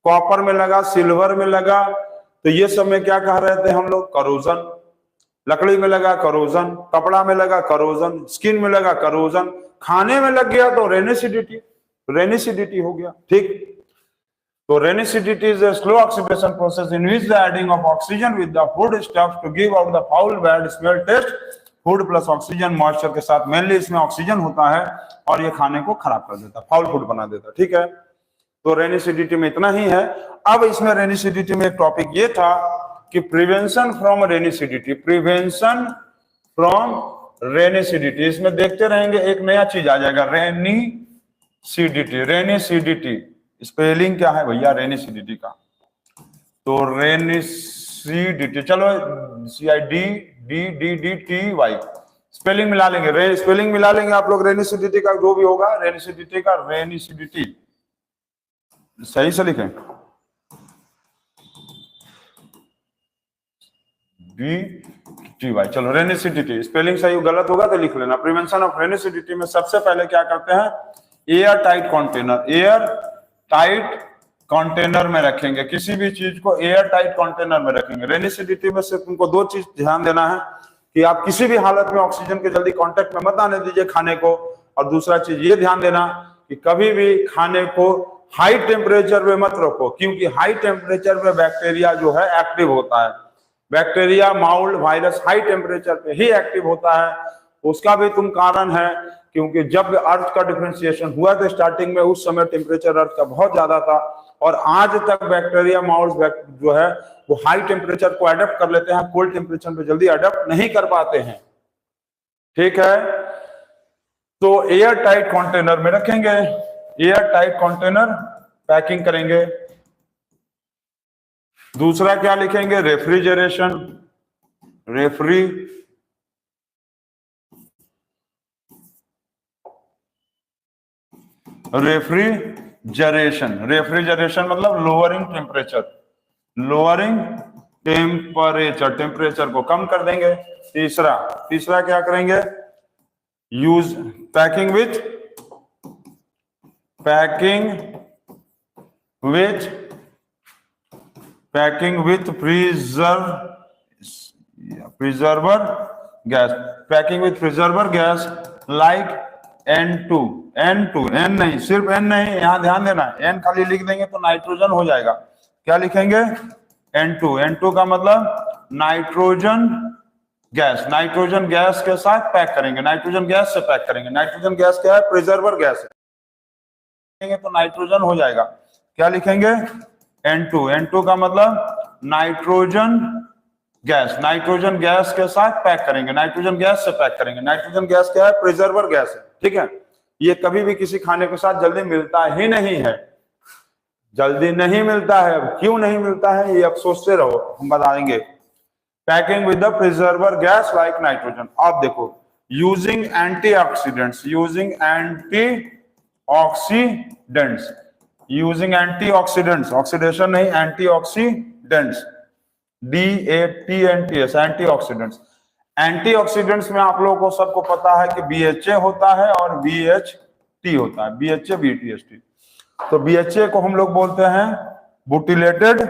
कॉपर में लगा, सिल्वर में लगा, तो ये सब में क्या कह रहे थे हम लोग, करोजन। लकड़ी में लगा करोजन, कपड़ा में लगा करोजन, स्किन में लगा करोजन, खाने में लग गया तो रेनिसिडिटी, रेनिसिडिटी हो गया। ठीक, तो रेनिसिडिटी is a slow oxidation process in which the adding of oxygen with the food stuff to give out the foul bad smell taste। Food plus oxygen moisture के साथ, मेनली इसमें ऑक्सीजन होता है और ये खाने को खराब कर देता है, फाउल फूड बना देता है। ठीक है, तो रेनिसिडिटी में इतना ही है। अब इसमें रेनिसिडिटी में एक टॉपिक ये था कि प्रिवेंशन फ्रॉम रेनिसिडिटी, प्रिवेंशन फ्रॉम रेनिसिडिटी। इसमें देखते रहेंगे एक नया चीज आ जाएगा, रेनिसिडिटी। रेनिसिडिटी स्पेलिंग क्या है भैया रेनिसिडिटी का, तो रेनिसिडिटी, चलो CIDDDDTY स्पेलिंग मिला लेंगे, स्पेलिंग मिला लेंगे आप लोग रेनिसिडिटी का, जो भी होगा रेनिसिडिटी का, रेनिसिडिटी सही से लिखें, BTY। चलो रेनिसिडिटी स्पेलिंग सही गलत होगा तो लिख लेना। प्रिवेंशन ऑफ रेनिसिडिटी में सबसे पहले क्या करते हैं, air tight container, air tight container में रखेंगे, किसी भी चीज को एयर टाइट कंटेनर में रखेंगे। रेनिसिडिटी में सिर्फ तुमको 2 चीज ध्यान देना है कि आप किसी भी हालत में ऑक्सीजन के जल्दी कांटेक्ट में मत आने दीजिए खाने को, और दूसरा चीज ये ध्यान देना कि कभी भी खाने को हाई टेम्परेचर पे मत रखो, क्योंकि हाई टेम्परेचर पे बैक्टीरिया जो है एक्टिव होता है। Bacteria, mould, virus high temperature पे ही एक्टिव होता है। उसका भी तुम कारण है क्योंकि जब अर्थ का डिफरेंशिएशन हुआ था स्टार्टिंग में, उस समय टेम्परेचर अर्थ का बहुत ज्यादा था, और आज तक बैक्टीरिया, माउल्ड जो है वो हाई टेम्परेचर को अडेप्ट कर लेते हैं, कोल्ड टेम्परेचर पे जल्दी अडेप्ट नहीं कर पाते हैं। ठीक है, तो एयर टाइट कंटेनर में रखेंगे, एयर टाइट कंटेनर पैकिंग करेंगे। दूसरा क्या लिखेंगे, रेफ्रिजरेशन, रेफ्रिजरेशन, रेफ्रिजरेशन मतलब lowering temperature, lowering temperature, temperature को कम कर देंगे। तीसरा क्या करेंगे, use packing with preserver gas, packing with preserver gas like N2, N नहीं, सिर्फ N नहीं, यहां ध्यान देना, N खाली लिख देंगे तो नाइट्रोजन हो जाएगा। क्या लिखेंगे, N2 का मतलब नाइट्रोजन गैस, नाइट्रोजन गैस के साथ पैक करेंगे, नाइट्रोजन गैस से पैक करेंगे। नाइट्रोजन गैस क्या है, प्रिजर्वर गैस है, तो नाइट्रोजन हो जाएगा। क्या लिखेंगे, N2 का मतलब नाइट्रोजन गैस, नाइट्रोजन गैस के साथ पैक करेंगे, नाइट्रोजन गैस से पैक करेंगे। नाइट्रोजन गैस क्या है, प्रिजर्वर गैस है। ठीक है, ये कभी भी किसी खाने के साथ जल्दी मिलता ही नहीं है। जल्दी नहीं मिलता है। अब क्यों नहीं मिलता है ये अब सोचते रहो, हम बता देंगे। Packing with the preserver gas like nitrogen. आप देखो, using antioxidants, using antioxidants, using antioxidants, oxidation नहीं, एंटीऑक्सीडेंट्स, DATNTS, एंटीऑक्सीडेंट्स। एंटीऑक्सीडेंट्स में आप लोगों को सबको पता है कि BHA होता है और BHT होता है, BHA BTST। तो BHA को हम लोग बोलते हैं बुटिलेटेड,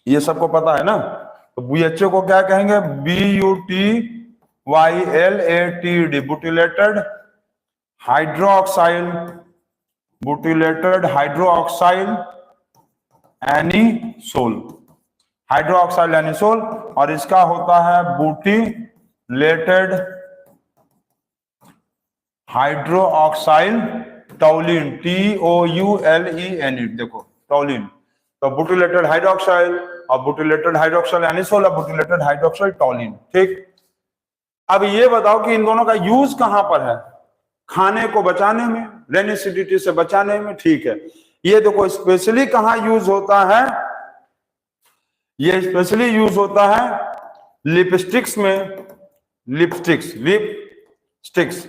ये सबको पता है ना। तो BHA को क्या कहेंगे, BUTYLATED, butylated hydroxyl, butylated hydroxyl anisole, hydroxyl anisole. और इसका होता है बुटिलेटेड हाइड्रोक्साइल टॉलिन, TOULENE, देखो टॉलिन। तो बुटिलेटेड हाइड्रोक्साइल और बुटिलेटेड हाइड्रोक्साइल एनिसोल और बुटिलेटेड हाइड्रोक्साइल टॉलिन। ठीक, अब ये बताओ कि इन दोनों का यूज कहां पर है? खाने को बचाने में, रेनी एसिडिटी से बचाने में। ठीक है, ये देखो स्पेशली कहां यूज होता है, ये स्पेशली यूज होता है लिपस्टिक्स में, लिपस्टिक्स, लिपस्टिक्स,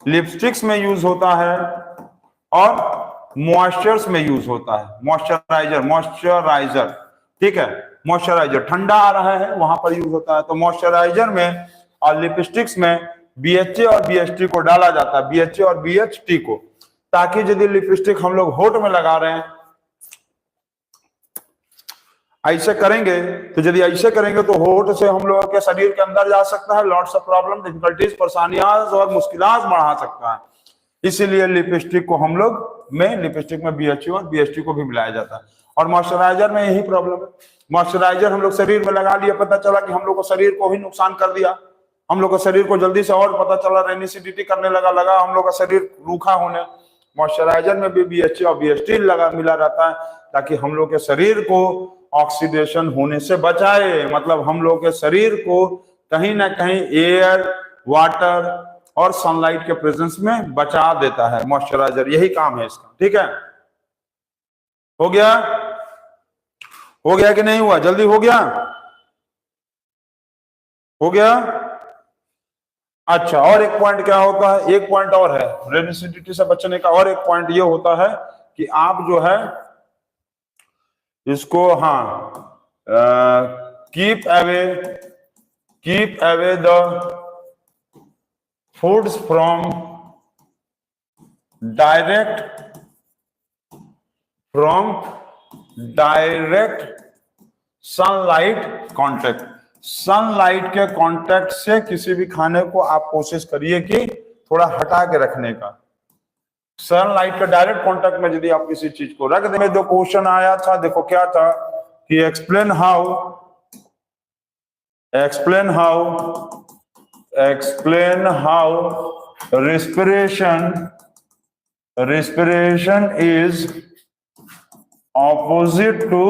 लिपस्टिक्स में यूज होता है और मॉइस्चर्स में यूज होता है, मॉइस्चराइजर, मॉइस्चराइजर। ठीक है, मॉइस्चराइजर, ठंडा आ रहा है वहां पर यूज होता है। तो मॉइस्चराइजर में और लिपस्टिक्स में BHA और BHT को डाला जाता है, BHA और BHT को, ताकि यदि लिपस्टिक हम लोग होठ में लगा रहे हैं, ऐसे करेंगे, तो यदि ऐसे करेंगे तो होठ से हम लोगों के शरीर के अंदर जा सकता है, लॉट्स ऑफ प्रॉब्लम, डिफिकल्टीज, परेशानियां और मुश्किलात बढ़ा सकता है। इसीलिए लिपस्टिक को हम लोग में, लिपस्टिक में BHA और BHT को भी मिलाया जाता है। और मॉइस्चराइजर में यही प्रॉब्लम है। मॉइस्चराइजर हम लोग शरीर में लगा लिया, पता चला कि हम लोग को शरीर को भी नुकसान कर दिया, हम लोग का शरीर को जल्दी से, और पता चला रेनिसिडिटी करने लगा हम लोग का शरीर रूखा होने। मॉइस्चराइजर में भी BHA और BHT लगा मिला रहता है, ताकि हम लोग के शरीर को ऑक्सीडेशन होने से बचाए। मतलब हम लोग के शरीर को कहीं ना कहीं एयर, वाटर और सनलाइट के प्रेजेंस में बचा देता है मॉइस्चराइजर, यही काम है इसका। ठीक है, हो गया? हो गया कि नहीं हुआ? जल्दी हो गया? हो गया? अच्छा, और एक पॉइंट क्या होता है, एक पॉइंट और है रेन एसिडिटी से बचने का। और एक पॉइंट ये होता है कि आप जो है इसको, हाँ, keep away the foods from direct sunlight contact. Sunlight के कांटेक्ट से किसी भी खाने को आप कोशिश करिए कि थोड़ा हटा के रखने का। सनलाइट के डायरेक्ट कांटेक्ट में यदि आप किसी चीज को रख दें, जो क्वेश्चन आया था, देखो क्या था कि explain how respiration is opposite to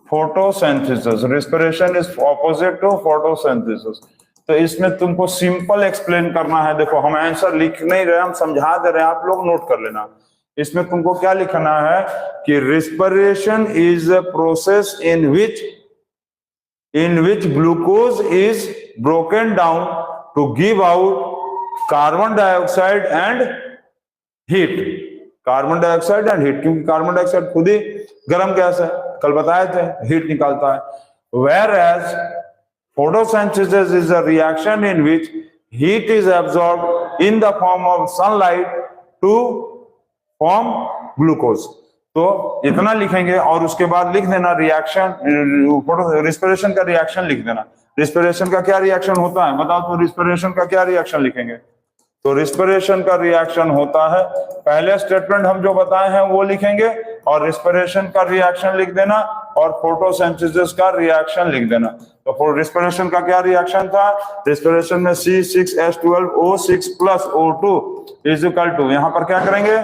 photosynthesis. Respiration is opposite to photosynthesis. तो इसमें तुमको सिंपल एक्सप्लेन करना है। देखो हम आंसर लिख नहीं रहे, हम समझा दे रहे हैं, आप लोग नोट कर लेना। इसमें तुमको क्या लिखना है कि respiration is a process in which glucose is broken down to give out carbon dioxide and heat। Carbon dioxide and heat, क्योंकि कार्बन डाइऑक्साइड खुद ही गर्म गैस है, कल बताए थे, हीट निकालता है। Whereas photosynthesis is a reaction in which heat is absorbed in the form of sunlight to form glucose। तो इतना लिखेंगे और उसके बाद लिख देना रिएक्शन, रिस्पिरेशन का रिएक्शन लिख देना। रिस्पिरेशन का क्या रिएक्शन होता है बताओ, तो रिस्पिरेशन का क्या रिएक्शन लिखेंगे? तो रिस्पिरेशन का रिएक्शन होता है, पहले स्टेटमेंट हम जो बताए हैं वो लिखेंगे और रिस्पिरेशन का रिएक्शन लिख देना और फोटोसिंथेसिस का रिएक्शन लिख देना। तो रिस्पिरेशन का क्या रिएक्शन था? रिस्पिरेशन में C6H12O6 plus O2 is equal to, यहां पर क्या करेंगे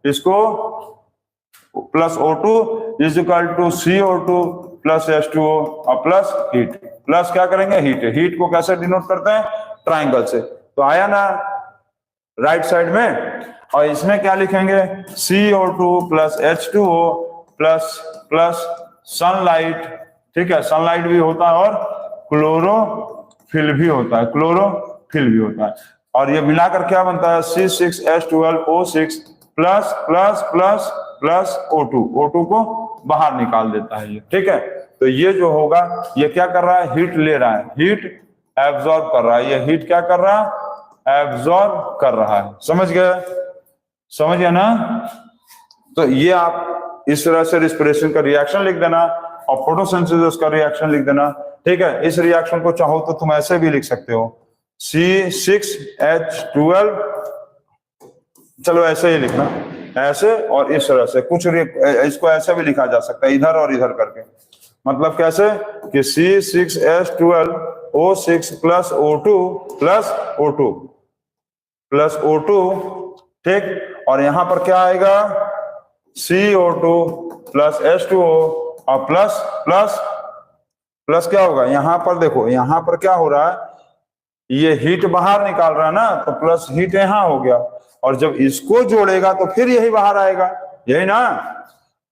इसको, plus O2 is equal to CO2 plus H2O और प्लस हीट, प्लस क्या करेंगे हीट। हीट को कैसे डिनोट करते हैं? ट्राइंगल से। तो आया ना, राइट साइड में, और इसमें क्या लिखेंगे CO2 plus H2O plus plus sunlight, ठीक है, सनलाइट भी होता है और क्लोरोफिल भी होता है, क्लोरोफिल भी होता है, और ये मिलाकर क्या बनता है C6H12O6 plus plus plus plus O2, O2 को बाहर निकाल देता है ये, ठीक है। तो ये जो होगा ये क्या कर रहा है, हीट ले रहा है, हीट एब्जॉर्ब कर रहा है, ये हीट क्या कर रहा है, एब्जॉर्ब कर रहा है, समझ गए, समझ गए ना। तो ये आप इस तरह से रिस्पिरेशन का रिएक्शन लिख देना और फोटोसिंथेसिस का रिएक्शन लिख देना, ठीक है। इस रिएक्शन को चाहो तो तुम ऐसे भी लिख सकते हो C6H12, चलो ऐसे ही लिखना, ऐसे और इस तरह से कुछ, इसको ऐसे भी लिखा जा सकता है इधर और इधर करके, मतलब कैसे कि C6H12O6 plus O2 plus O2 plus O2, ठीक, और यहां पर क्या आएगा CO2 प्लस H2O और प्लस प्लस प्लस क्या होगा, यहां पर देखो यहां पर क्या हो रहा है, ये हीट बाहर निकाल रहा है ना, तो प्लस हीट यहां हो गया, और जब इसको जोड़ेगा तो फिर यही बाहर आएगा, यही ना,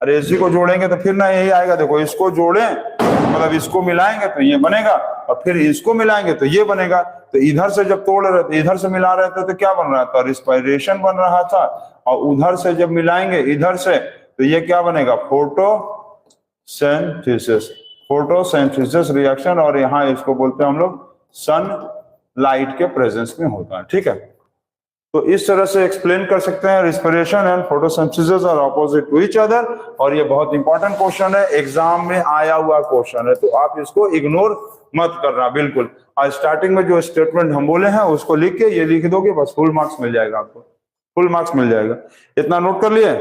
अरे इसी को जोड़ेंगे तो फिर ना यही आएगा, देखो इसको जोड़ें मतलब इसको मिलाएंगे तो ये बनेगा, और फिर इसको मिलाएंगे तो ये बनेगा, तो इधर से जब तोड़ रहे थे इधर से मिला रहे थे तो क्या बन रहा था, रिस्पिरेशन बन रहा था, और उधर से जब मिलाएंगे इधर से तो ये क्या बनेगा, फोटोसिंथेसिस, फोटोसिंथेसिस रिएक्शन, और यहाँ इसको बोलते हैं हम लोग सनलाइट के प्रेजेंस में होता है, ठीक है। तो इस तरह से एक्सप्लेन कर सकते हैं respiration and photosynthesis are opposite to each other, और ये बहुत इंपॉर्टेंट क्वेश्चन है, एग्जाम में आया हुआ क्वेश्चन है, तो आप इसको इग्नोर मत करना बिल्कुल। आज स्टार्टिंग में जो स्टेटमेंट हम बोले हैं उसको लिख के ये लिख दोगे, बस फुल मार्क्स मिल जाएगा आपको, फुल मार्क्स मिल जाएगा। इतना नोट कर लिए,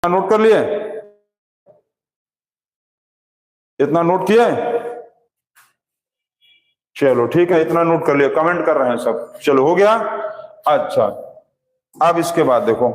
नोट कर लिए, इतना नोट किया है, चलो ठीक है, इतना नोट कर लिया, कमेंट कर रहे हैं सब, चलो हो गया। अच्छा अब इसके बाद देखो